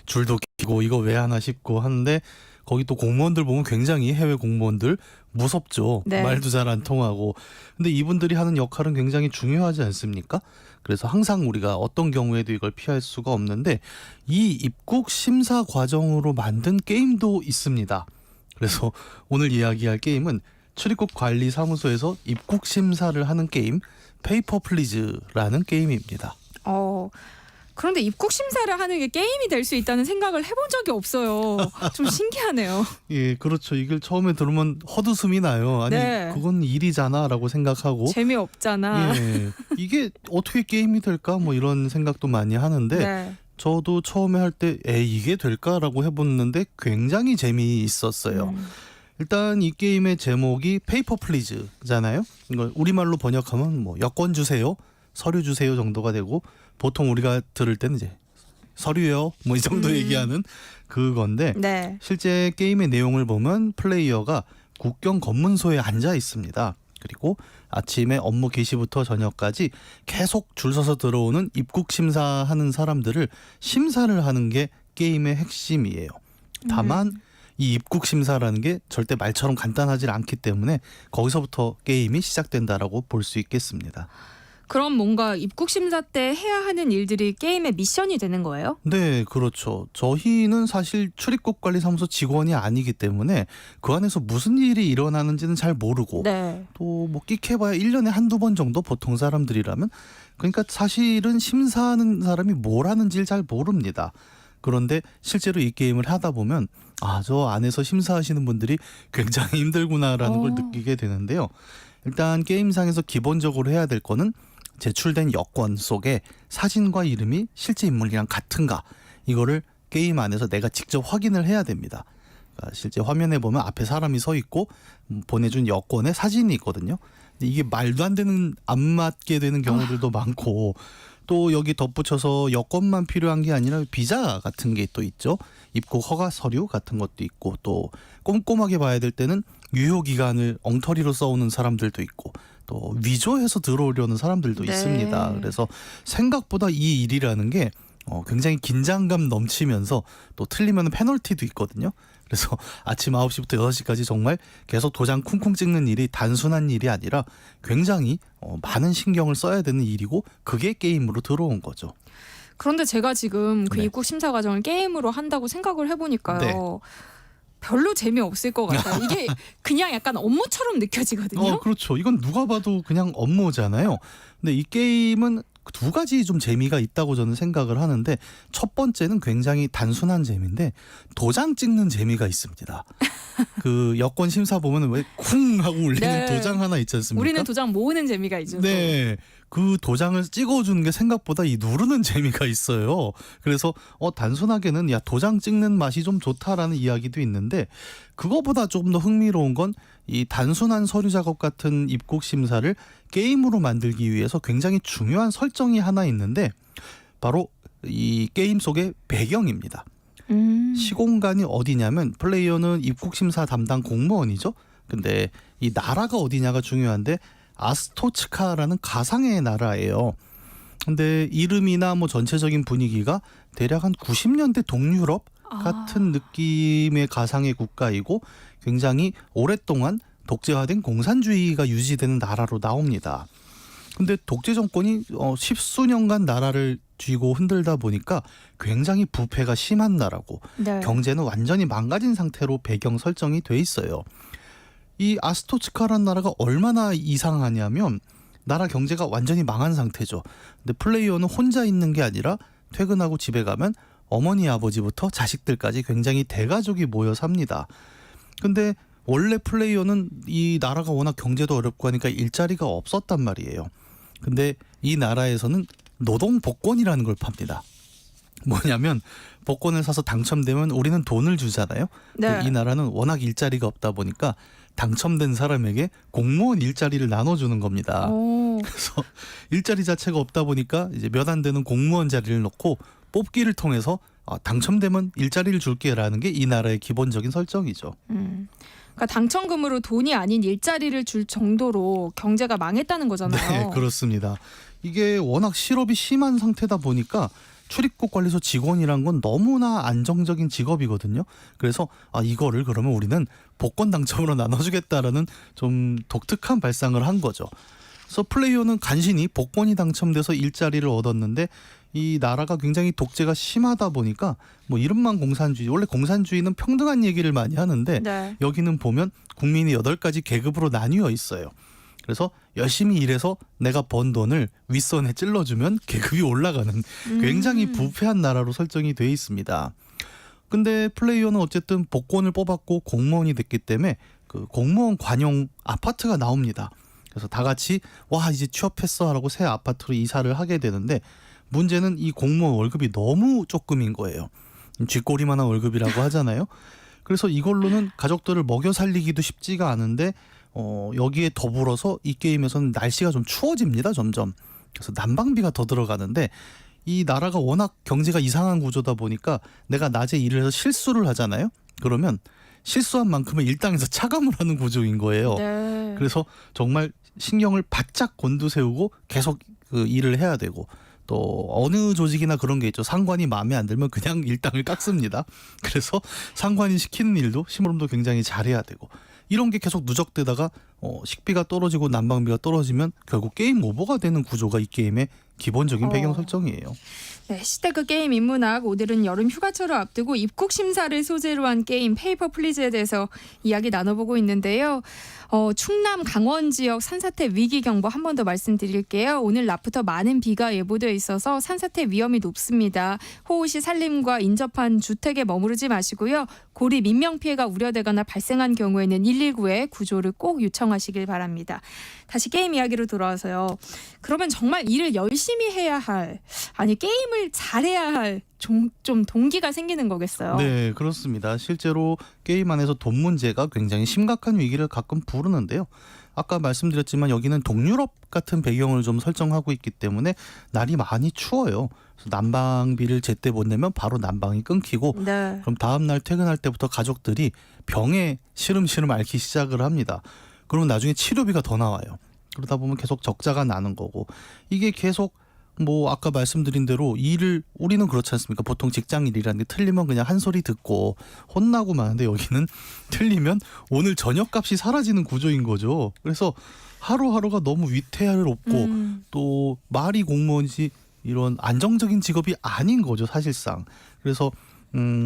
줄도 기고 이거 왜 하나 싶고 하는데 거기 또 공무원들 보면 굉장히 해외 공무원들 무섭죠. 네. 말도 잘 안 통하고. 근데 이분들이 하는 역할은 굉장히 중요하지 않습니까? 그래서 항상 우리가 어떤 경우에도 이걸 피할 수가 없는데 이 입국 심사 과정으로 만든 게임도 있습니다. 그래서 오늘 이야기할 게임은 출입국 관리 사무소에서 입국 심사를 하는 게임 페이퍼 플리즈라는 게임입니다. 그런데 입국 심사를 하는 게 게임이 될 수 있다는 생각을 해본 적이 없어요. 좀 신기하네요. 예, 그렇죠. 이걸 처음에 들으면 헛웃음이 나요. 아니, 네. 그건 일이잖아라고 생각하고 재미없잖아. 예, 이게 어떻게 게임이 될까? 뭐 이런 생각도 많이 하는데 네. 저도 처음에 할 때 이게 될까라고 해봤는데 굉장히 재미있었어요. 일단 이 게임의 제목이 페이퍼 플리즈잖아요. 이걸 우리말로 번역하면 뭐 여권 주세요, 서류 주세요 정도가 되고 보통 우리가 들을 때는 이제 서류요 뭐 이 정도 얘기하는 그건데 네. 실제 게임의 내용을 보면 플레이어가 국경 검문소에 앉아 있습니다. 그리고 아침에 업무 개시부터 저녁까지 계속 줄 서서 들어오는 입국 심사하는 사람들을 심사를 하는 게 게임의 핵심이에요. 다만 이 입국 심사라는 게 절대 말처럼 간단하지 않기 때문에 거기서부터 게임이 시작된다라고 볼 수 있겠습니다. 그럼 뭔가 입국 심사 때 해야 하는 일들이 게임의 미션이 되는 거예요? 네, 그렇죠. 저희는 사실 출입국 관리사무소 직원이 아니기 때문에 그 안에서 무슨 일이 일어나는지는 잘 모르고 네. 또 뭐 끽해봐야 1년에 한두 번 정도 보통 사람들이라면 그러니까 사실은 심사하는 사람이 뭘 하는지를 잘 모릅니다. 그런데 실제로 이 게임을 하다 보면 저 안에서 심사하시는 분들이 굉장히 힘들구나라는 걸 느끼게 되는데요. 일단 게임상에서 기본적으로 해야 될 거는 제출된 여권 속에 사진과 이름이 실제 인물이랑 같은가 이거를 게임 안에서 내가 직접 확인을 해야 됩니다. 그러니까 실제 화면에 보면 앞에 사람이 서 있고 보내준 여권에 사진이 있거든요. 근데 이게 말도 안 되는 안 맞게 되는 경우들도 많고 또 여기 덧붙여서 여권만 필요한 게 아니라 비자 같은 게 또 있죠. 입국 허가 서류 같은 것도 있고 또 꼼꼼하게 봐야 될 때는 유효 기간을 엉터리로 써오는 사람들도 있고 또 위조해서 들어오려는 사람들도 네. 있습니다. 그래서 생각보다 이 일이라는 게 굉장히 긴장감 넘치면서 또 틀리면 페널티도 있거든요. 그래서 아침 9시부터 6시까지 정말 계속 도장 쿵쿵 찍는 일이 단순한 일이 아니라 굉장히 많은 신경을 써야 되는 일이고 그게 게임으로 들어온 거죠. 그런데 제가 지금 그 네. 입국 심사 과정을 게임으로 한다고 생각을 해보니까요. 네. 별로 재미없을 것 같아요. 이게 그냥 약간 업무처럼 느껴지거든요. 그렇죠. 이건 누가 봐도 그냥 업무잖아요. 근데 이 게임은 두 가지 좀 재미가 있다고 저는 생각을 하는데 첫 번째는 굉장히 단순한 재미인데 도장 찍는 재미가 있습니다. 그 여권 심사 보면 왜 쿵 하고 울리는 네. 도장 하나 있지 않습니까? 우리는 도장 모으는 재미가 있죠. 네. 그 도장을 찍어주는 게 생각보다 이 누르는 재미가 있어요. 그래서 단순하게는 야 도장 찍는 맛이 좀 좋다라는 이야기도 있는데 그거보다 조금 더 흥미로운 건 이 단순한 서류 작업 같은 입국 심사를 게임으로 만들기 위해서 굉장히 중요한 설정이 하나 있는데 바로 이 게임 속의 배경입니다. 시공간이 어디냐면 플레이어는 입국 심사 담당 공무원이죠. 근데 이 나라가 어디냐가 중요한데 아스토츠카라는 가상의 나라예요. 근데 이름이나 뭐 전체적인 분위기가 대략 한 90년대 동유럽 같은 느낌의 가상의 국가이고 굉장히 오랫동안 독재화된 공산주의가 유지되는 나라로 나옵니다. 근데 독재 정권이 십수년간 나라를 쥐고 흔들다 보니까 굉장히 부패가 심한 나라고 네. 경제는 완전히 망가진 상태로 배경 설정이 돼 있어요. 이 아스토츠카라는 나라가 얼마나 이상하냐면 나라 경제가 완전히 망한 상태죠. 근데 플레이어는 혼자 있는 게 아니라 퇴근하고 집에 가면 어머니 아버지부터 자식들까지 굉장히 대가족이 모여 삽니다. 근데 원래 플레이어는 이 나라가 워낙 경제도 어렵고 하니까 일자리가 없었단 말이에요. 근데 이 나라에서는 노동 복권이라는 걸 팝니다. 뭐냐면 복권을 사서 당첨되면 우리는 돈을 주잖아요. 네. 이 나라는 워낙 일자리가 없다 보니까 당첨된 사람에게 공무원 일자리를 나눠주는 겁니다. 그래서 일자리 자체가 없다 보니까 이제 몇 안 되는 공무원 자리를 놓고 뽑기를 통해서 당첨되면 일자리를 줄게라는 게 이 나라의 기본적인 설정이죠. 그러니까 당첨금으로 돈이 아닌 일자리를 줄 정도로 경제가 망했다는 거잖아요. 네, 그렇습니다. 이게 워낙 실업이 심한 상태다 보니까 출입국 관리소 직원이란 건 너무나 안정적인 직업이거든요. 그래서 이거를 그러면 우리는 복권 당첨으로 나눠주겠다라는 좀 독특한 발상을 한 거죠. 그래서 플레이어는 간신히 복권이 당첨돼서 일자리를 얻었는데 이 나라가 굉장히 독재가 심하다 보니까 뭐 이름만 공산주의, 원래 공산주의는 평등한 얘기를 많이 하는데 네. 여기는 보면 국민이 8가지 계급으로 나뉘어 있어요. 그래서 열심히 일해서 내가 번 돈을 윗선에 찔러주면 계급이 올라가는 굉장히 부패한 나라로 설정이 돼 있습니다. 근데 플레이어는 어쨌든 복권을 뽑았고 공무원이 됐기 때문에 그 공무원 관용 아파트가 나옵니다. 그래서 다 같이 와 이제 취업했어 하라고 새 아파트로 이사를 하게 되는데 문제는 이 공무원 월급이 너무 조금인 거예요. 쥐꼬리만한 월급이라고 하잖아요. 그래서 이걸로는 가족들을 먹여 살리기도 쉽지가 않은데 여기에 더불어서 이 게임에서는 날씨가 좀 추워집니다. 점점. 그래서 난방비가 더 들어가는데 이 나라가 워낙 경제가 이상한 구조다 보니까 내가 낮에 일을 해서 실수를 하잖아요. 그러면 실수한 만큼은 일당에서 차감을 하는 구조인 거예요. 네. 그래서 정말 신경을 바짝 곤두세우고 계속 그 일을 해야 되고 또 어느 조직이나 그런 게 있죠. 상관이 마음에 안 들면 그냥 일당을 깎습니다. 그래서 상관이 시키는 일도 심부름도 굉장히 잘해야 되고 이런 게 계속 누적되다가 식비가 떨어지고 난방비가 떨어지면 결국 게임 오버가 되는 구조가 이 게임의 기본적인 배경 설정이에요. 네, 시대그 게임 인문학 오늘은 여름 휴가철을 앞두고 입국 심사를 소재로 한 게임 페이퍼 플리즈에 대해서 이야기 나눠보고 있는데요. 충남 강원 지역 산사태 위기 경보 한 번 더 말씀드릴게요. 오늘 낮부터 많은 비가 예보되어 있어서 산사태 위험이 높습니다. 호우시 산림과 인접한 주택에 머무르지 마시고요. 고리 민명 피해가 우려되거나 발생한 경우에는 119에 구조를 꼭 요청하시길 바랍니다. 다시 게임 이야기로 돌아와서요. 그러면 정말 일을 열심히 해야 할, 아니 게임을 잘해야 할 좀 동기가 생기는 거겠어요. 네, 그렇습니다. 실제로 게임 안에서 돈 문제가 굉장히 심각한 위기를 가끔 부르는데요. 아까 말씀드렸지만 여기는 동유럽 같은 배경을 좀 설정하고 있기 때문에 날이 많이 추워요. 그래서 난방비를 제때 못 내면 바로 난방이 끊기고 네. 그럼 다음 날 퇴근할 때부터 가족들이 병에 시름시름 앓기 시작을 합니다. 그러면 나중에 치료비가 더 나와요. 그러다 보면 계속 적자가 나는 거고 이게 계속 뭐 아까 말씀드린 대로 일을 우리는 그렇지 않습니까? 보통 직장 일이라는 게 틀리면 그냥 한 소리 듣고 혼나고 마는데 여기는 틀리면 오늘 저녁값이 사라지는 구조인 거죠. 그래서 하루하루가 너무 위태롭고 또 말이 공무원이지 이런 안정적인 직업이 아닌 거죠, 사실상. 그래서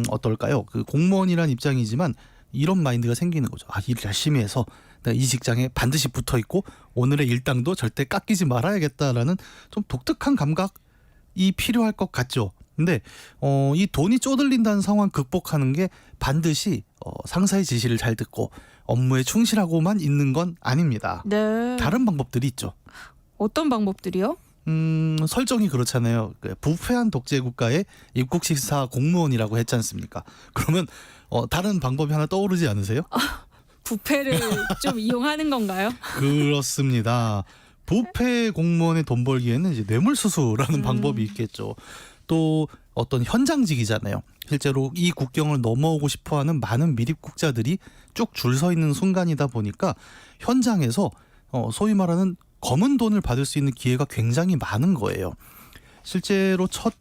어떨까요? 그 공무원이란 입장이지만 이런 마인드가 생기는 거죠. 아, 일 열심히 해서 내가 이 직장에 반드시 붙어 있고 오늘의 일당도 절대 깎이지 말아야겠다라는 좀 독특한 감각이 필요할 것 같죠. 근데 이 돈이 쪼들린다는 상황 극복하는 게 반드시 상사의 지시를 잘 듣고 업무에 충실하고만 있는 건 아닙니다. 네. 다른 방법들이 있죠. 어떤 방법들이요? 설정이 그렇잖아요. 부패한 독재 국가의 입국 식사 공무원이라고 했지 않습니까? 그러면 다른 방법이 하나 떠오르지 않으세요? 부패를 좀 이용하는 건가요? 그렇습니다. 부패 공무원의 돈 벌기에는 이제 뇌물수수라는 방법이 있겠죠. 또 어떤 현장직이잖아요. 실제로 이 국경을 넘어오고 싶어하는 많은 미입국자들이 쭉 줄 서 있는 순간이다 보니까 현장에서 소위 말하는 검은 돈을 받을 수 있는 기회가 굉장히 많은 거예요. 실제로 첫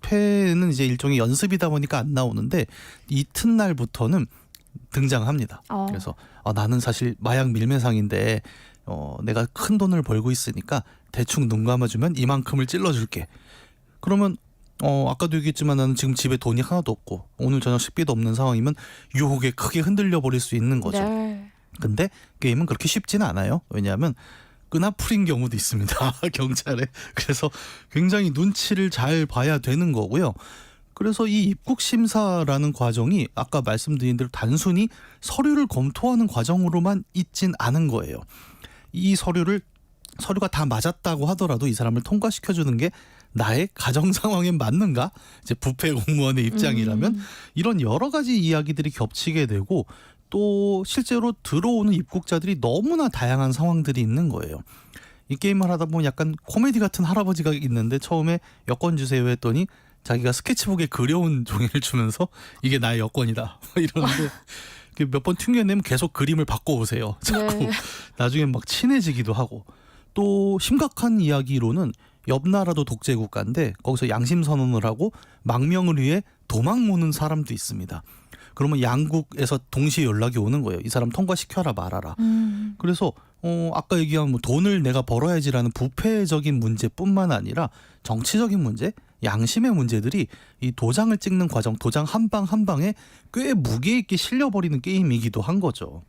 회는 이제 일종의 연습이다 보니까 안 나오는데 이튿날부터는 등장합니다. 그래서 나는 사실 마약 밀매상인데 내가 큰 돈을 벌고 있으니까 대충 눈 감아주면 이만큼을 찔러줄게. 그러면 아까도 얘기했지만 나는 지금 집에 돈이 하나도 없고 오늘 저녁 식비도 없는 상황이면 유혹에 크게 흔들려 버릴 수 있는 거죠. 네. 근데 게임은 그렇게 쉽지는 않아요. 왜냐하면 끄나풀인 경우도 있습니다. 경찰에. 그래서 굉장히 눈치를 잘 봐야 되는 거고요. 그래서 이 입국 심사라는 과정이 아까 말씀드린 대로 단순히 서류를 검토하는 과정으로만 있진 않은 거예요. 이 서류가 다 맞았다고 하더라도 이 사람을 통과시켜주는 게 나의 가정 상황에 맞는가? 이제 부패 공무원의 입장이라면 이런 여러 가지 이야기들이 겹치게 되고 또 실제로 들어오는 입국자들이 너무나 다양한 상황들이 있는 거예요. 이 게임을 하다 보면 약간 코미디 같은 할아버지가 있는데 처음에 여권 주세요 했더니 자기가 스케치북에 그려온 종이를 주면서 이게 나의 여권이다 이러는데 몇 번 튕겨내면 계속 그림을 바꿔오세요. 자꾸 네. 나중에 막 친해지기도 하고 또 심각한 이야기로는 옆 나라도 독재 국가인데 거기서 양심 선언을 하고 망명을 위해 도망 오는 사람도 있습니다. 그러면 양국에서 동시에 연락이 오는 거예요. 이 사람 통과시켜라 말아라. 그래서 아까 얘기한 뭐 돈을 내가 벌어야지라는 부패적인 문제뿐만 아니라 정치적인 문제, 양심의 문제들이 이 도장을 찍는 과정, 도장 한 방 한 방에 꽤 무게 있게 실려버리는 게임이기도 한 거죠.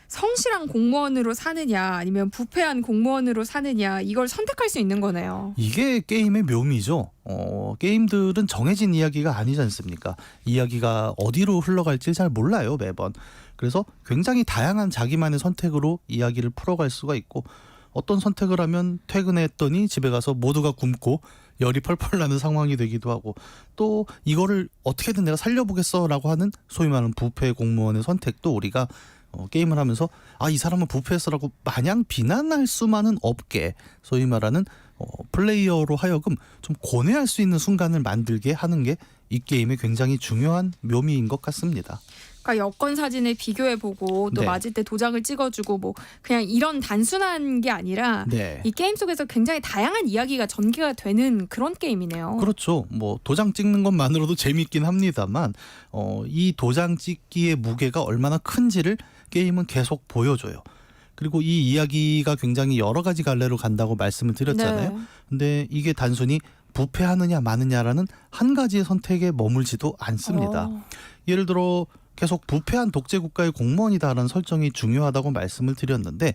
성실한 공무원으로 사느냐 아니면 부패한 공무원으로 사느냐 이걸 선택할 수 있는 거네요. 이게 게임의 묘미죠. 게임들은 정해진 이야기가 아니지 않습니까? 이야기가 어디로 흘러갈지 잘 몰라요, 매번. 그래서 굉장히 다양한 자기만의 선택으로 이야기를 풀어갈 수가 있고 어떤 선택을 하면 퇴근했더니 집에 가서 모두가 굶고 열이 펄펄 나는 상황이 되기도 하고 또 이거를 어떻게든 내가 살려보겠어라고 하는 소위 말하는 부패 공무원의 선택도 우리가 게임을 하면서 이 사람은 부패했어라고 마냥 비난할 수만은 없게 소위 말하는 플레이어로 하여금 좀 고뇌할 수 있는 순간을 만들게 하는 게 이 게임의 굉장히 중요한 묘미인 것 같습니다. 그러니까 여권 사진을 비교해보고 또 네. 맞을 때 도장을 찍어주고 뭐 그냥 이런 단순한 게 아니라 네. 이 게임 속에서 굉장히 다양한 이야기가 전개가 되는 그런 게임이네요. 그렇죠. 뭐 도장 찍는 것만으로도 재미있긴 합니다만 이 도장 찍기의 무게가 얼마나 큰지를 게임은 계속 보여줘요. 그리고 이 이야기가 굉장히 여러 가지 갈래로 간다고 말씀을 드렸잖아요. 네. 근데 이게 단순히 부패하느냐 마느냐라는 한 가지의 선택에 머물지도 않습니다. 예를 들어 계속 부패한 독재 국가의 공무원이다라는 설정이 중요하다고 말씀을 드렸는데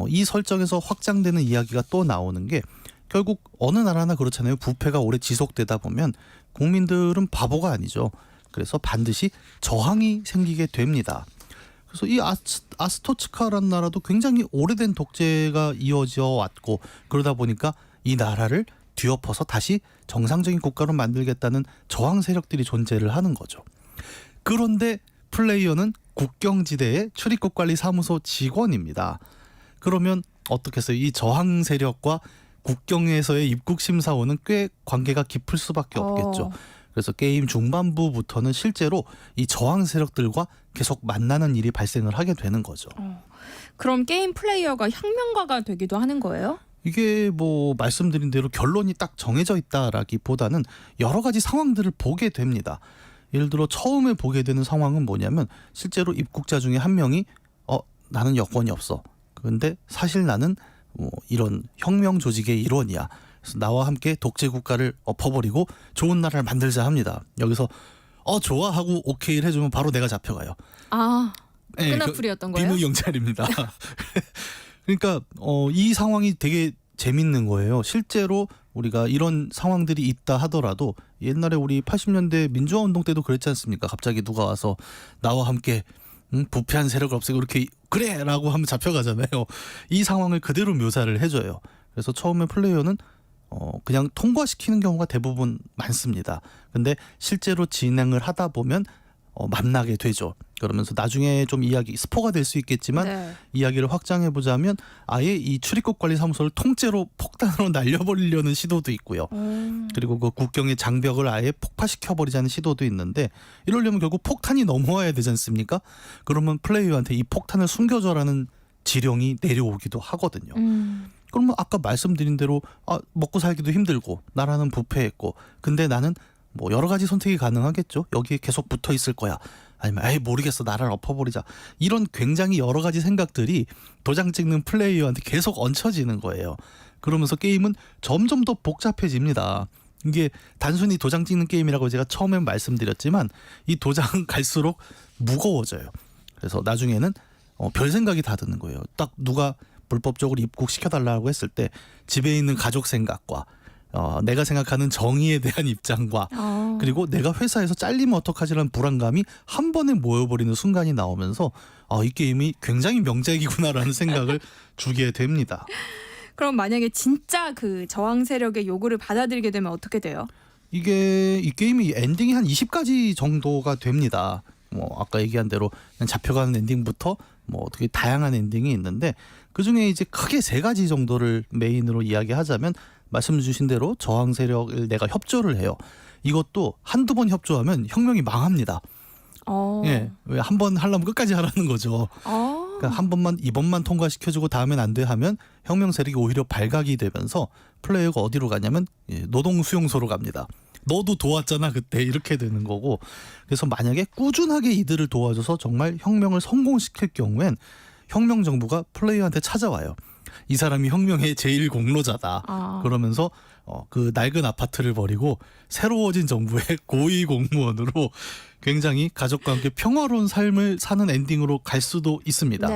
이 설정에서 확장되는 이야기가 또 나오는 게 결국 어느 나라나 그렇잖아요. 부패가 오래 지속되다 보면 국민들은 바보가 아니죠. 그래서 반드시 저항이 생기게 됩니다. 그래서 이 아스토츠카라는 나라도 굉장히 오래된 독재가 이어져 왔고 그러다 보니까 이 나라를 뒤엎어서 다시 정상적인 국가로 만들겠다는 저항 세력들이 존재를 하는 거죠. 그런데 플레이어는 국경지대의 출입국 관리 사무소 직원입니다. 그러면 어떻겠어요? 이 저항 세력과 국경에서의 입국 심사원은 꽤 관계가 깊을 수밖에 없겠죠. 그래서 게임 중반부부터는 실제로 이 저항 세력들과 계속 만나는 일이 발생을 하게 되는 거죠. 그럼 게임 플레이어가 혁명가가 되기도 하는 거예요? 이게 뭐 말씀드린 대로 결론이 딱 정해져 있다라기보다는 여러 가지 상황들을 보게 됩니다. 예를 들어 처음에 보게 되는 상황은 뭐냐면 실제로 입국자 중에 한 명이 나는 여권이 없어. 그런데 사실 나는 이런 혁명 조직의 일원이야. 그래서 나와 함께 독재 국가를 엎어버리고 좋은 나라를 만들자 합니다. 여기서 좋아 하고 오케이를 해주면 바로 내가 잡혀가요. 끈앞풀이였던 거예요? 비무 경찰입니다. 그러니까 이 상황이 되게 재밌는 거예요. 실제로 우리가 이런 상황들이 있다 하더라도 옛날에 우리 80년대 민주화 운동 때도 그랬지 않습니까? 갑자기 누가 와서 나와 함께 부패한 세력을 없애고 이렇게 그래! 라고 하면 잡혀가잖아요. 이 상황을 그대로 묘사를 해줘요. 그래서 처음에 플레이어는 그냥 통과시키는 경우가 대부분 많습니다. 근데 실제로 진행을 하다 보면 만나게 되죠. 그러면서 나중에 좀 이야기 스포가 될 수 있겠지만 이야기를 확장해 보자면 아예 이 출입국 관리 사무소를 통째로 폭탄으로 날려버리려는 시도도 있고요. 그리고 그 국경의 장벽을 아예 폭파시켜 버리자는 시도도 있는데 이러려면 결국 폭탄이 넘어와야 되지 않습니까? 그러면 플레이어한테 이 폭탄을 숨겨줘라는 지령이 내려오기도 하거든요. 그러면 아까 말씀드린 대로 먹고 살기도 힘들고 나라는 부패했고 근데 나는 뭐 여러 가지 선택이 가능하겠죠. 여기에 계속 붙어 있을 거야. 아니면 모르겠어 나라를 엎어버리자. 이런 굉장히 여러 가지 생각들이 도장 찍는 플레이어한테 계속 얹혀지는 거예요. 그러면서 게임은 점점 더 복잡해집니다. 이게 단순히 도장 찍는 게임이라고 제가 처음에 말씀드렸지만 이 도장 갈수록 무거워져요. 그래서 나중에는 별 생각이 다 드는 거예요. 딱 누가 불법적으로 입국시켜달라고 했을 때 집에 있는 가족 생각과 내가 생각하는 정의에 대한 입장과 그리고 내가 회사에서 잘리면 어떡하지라는 불안감이 한 번에 모여버리는 순간이 나오면서 이 게임이 굉장히 명작이구나라는 생각을 주게 됩니다. 그럼 만약에 진짜 그 저항 세력의 요구를 받아들이게 되면 어떻게 돼요? 이 게임이 엔딩이 한 20가지 정도가 됩니다. 뭐 아까 얘기한 대로 그냥 잡혀가는 엔딩부터 뭐 어떻게 다양한 엔딩이 있는데 그중에 이제 크게 3가지 정도를 메인으로 이야기하자면 말씀 주신 대로 저항 세력을 내가 협조를 해요. 이것도 한두 번 협조하면 혁명이 망합니다. 왜 한 번 하려면 끝까지 하라는 거죠. 그러니까 한 번만 이번만 통과시켜주고 다음엔 안 돼 하면 혁명 세력이 오히려 발각이 되면서 플레이어가 어디로 가냐면 노동 수용소로 갑니다. 너도 도왔잖아 그때 이렇게 되는 거고 그래서 만약에 꾸준하게 이들을 도와줘서 정말 혁명을 성공시킬 경우엔 혁명 정부가 플레이어한테 찾아와요. 이 사람이 혁명의 제일 공로자다. 그러면서 그 낡은 아파트를 버리고 새로워진 정부의 고위 공무원으로 굉장히 가족과 함께 평화로운 삶을 사는 엔딩으로 갈 수도 있습니다.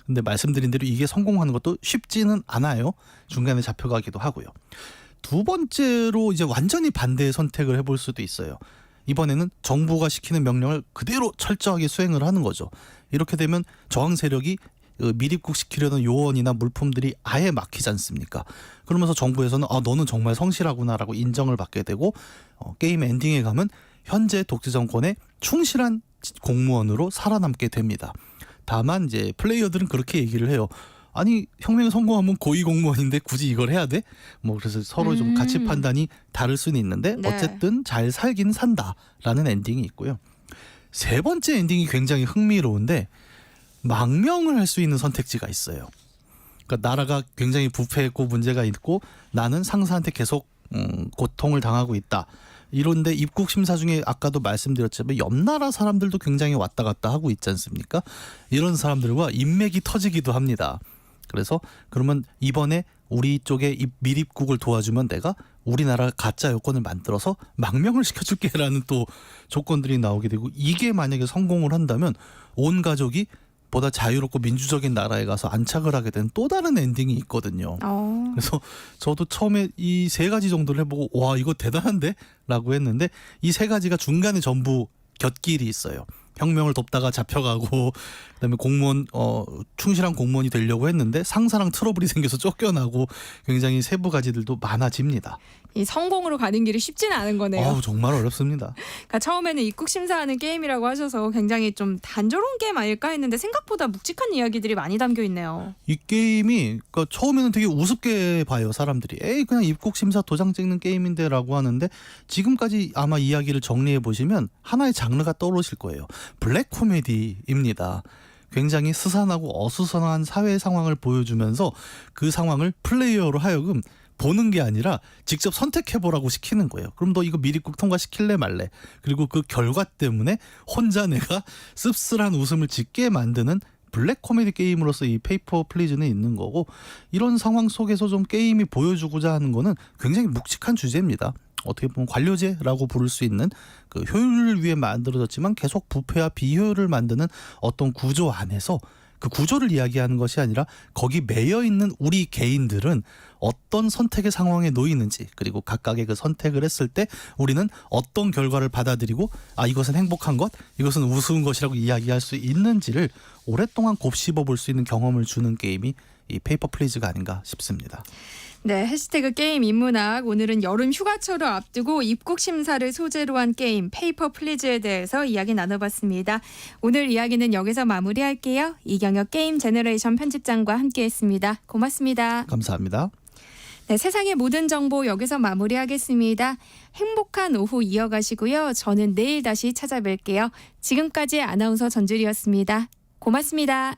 근데 말씀드린 대로 이게 성공하는 것도 쉽지는 않아요. 중간에 잡혀가기도 하고요. 두 번째로 이제 완전히 반대의 선택을 해볼 수도 있어요. 이번에는 정부가 시키는 명령을 그대로 철저하게 수행을 하는 거죠. 이렇게 되면 저항 세력이 밀입국시키려는 요원이나 물품들이 아예 막히지 않습니까? 그러면서 정부에서는 너는 정말 성실하구나라고 인정을 받게 되고 게임 엔딩에 가면 현재 독재 정권의 충실한 공무원으로 살아남게 됩니다. 다만 이제 플레이어들은 그렇게 얘기를 해요. 아니 혁명에 성공하면 고위 공무원인데 굳이 이걸 해야 돼? 뭐 그래서 서로 좀 가치 판단이 다를 수는 있는데 어쨌든 잘 살긴 산다라는 엔딩이 있고요. 3번째 엔딩이 굉장히 흥미로운데 망명을 할 수 있는 선택지가 있어요. 그러니까 나라가 굉장히 부패했고 문제가 있고 나는 상사한테 계속 고통을 당하고 있다. 이런데 입국 심사 중에 아까도 말씀드렸지만 옆 나라 사람들도 굉장히 왔다 갔다 하고 있지 않습니까? 이런 사람들과 인맥이 터지기도 합니다. 그래서 그러면 이번에 우리 쪽에 밀입국을 도와주면 내가 우리나라 가짜 여권을 만들어서 망명을 시켜줄게라는 또 조건들이 나오게 되고 이게 만약에 성공을 한다면 온 가족이 보다 자유롭고 민주적인 나라에 가서 안착을 하게 된 또 다른 엔딩이 있거든요. 그래서 저도 처음에 이 3가지 정도를 해보고 와 이거 대단한데? 라고 했는데 이 3가지가 중간에 전부 곁길이 있어요. 혁명을 돕다가 잡혀가고 그다음에 공무원 충실한 공무원이 되려고 했는데 상사랑 트러블이 생겨서 쫓겨나고 굉장히 세부 가지들도 많아집니다. 이 성공으로 가는 길이 쉽지는 않은 거네요. 정말 어렵습니다. 그러니까 처음에는 입국 심사하는 게임이라고 하셔서 굉장히 좀 단조로운 게임 아닐까 했는데 생각보다 묵직한 이야기들이 많이 담겨 있네요. 이 게임이 그러니까 처음에는 되게 우습게 봐요 사람들이. 에이 그냥 입국 심사 도장 찍는 게임인데라고 하는데 지금까지 아마 이야기를 정리해 보시면 하나의 장르가 떠오르실 거예요. 블랙 코미디입니다. 굉장히 스산하고 어수선한 사회 상황을 보여주면서 그 상황을 플레이어로 하여금 보는 게 아니라 직접 선택해보라고 시키는 거예요. 그럼 너 이거 미리 꼭 통과시킬래 말래. 그리고 그 결과 때문에 혼자 내가 씁쓸한 웃음을 짓게 만드는 블랙 코미디 게임으로서 이 페이퍼 플리즈는 있는 거고, 이런 상황 속에서 좀 게임이 보여주고자 하는 거는 굉장히 묵직한 주제입니다. 어떻게 보면 관료제라고 부를 수 있는 그 효율을 위해 만들어졌지만 계속 부패와 비효율을 만드는 어떤 구조 안에서 그 구조를 이야기하는 것이 아니라 거기 매여 있는 우리 개인들은 어떤 선택의 상황에 놓이는지, 그리고 각각의 그 선택을 했을 때 우리는 어떤 결과를 받아들이고 이것은 행복한 것, 이것은 우스운 것이라고 이야기할 수 있는지를 오랫동안 곱씹어 볼 수 있는 경험을 주는 게임이 이 페이퍼 플리즈가 아닌가 싶습니다. 네, 해시태그 게임 인문학, 오늘은 여름 휴가철을 앞두고 입국 심사를 소재로 한 게임 페이퍼 플리즈에 대해서 이야기 나눠봤습니다. 오늘 이야기는 여기서 마무리할게요. 이경혁 게임 제너레이션 편집장과 함께했습니다. 고맙습니다. 감사합니다. 네, 세상의 모든 정보 여기서 마무리하겠습니다. 행복한 오후 이어가시고요. 저는 내일 다시 찾아뵐게요. 지금까지 아나운서 전주리였습니다. 고맙습니다.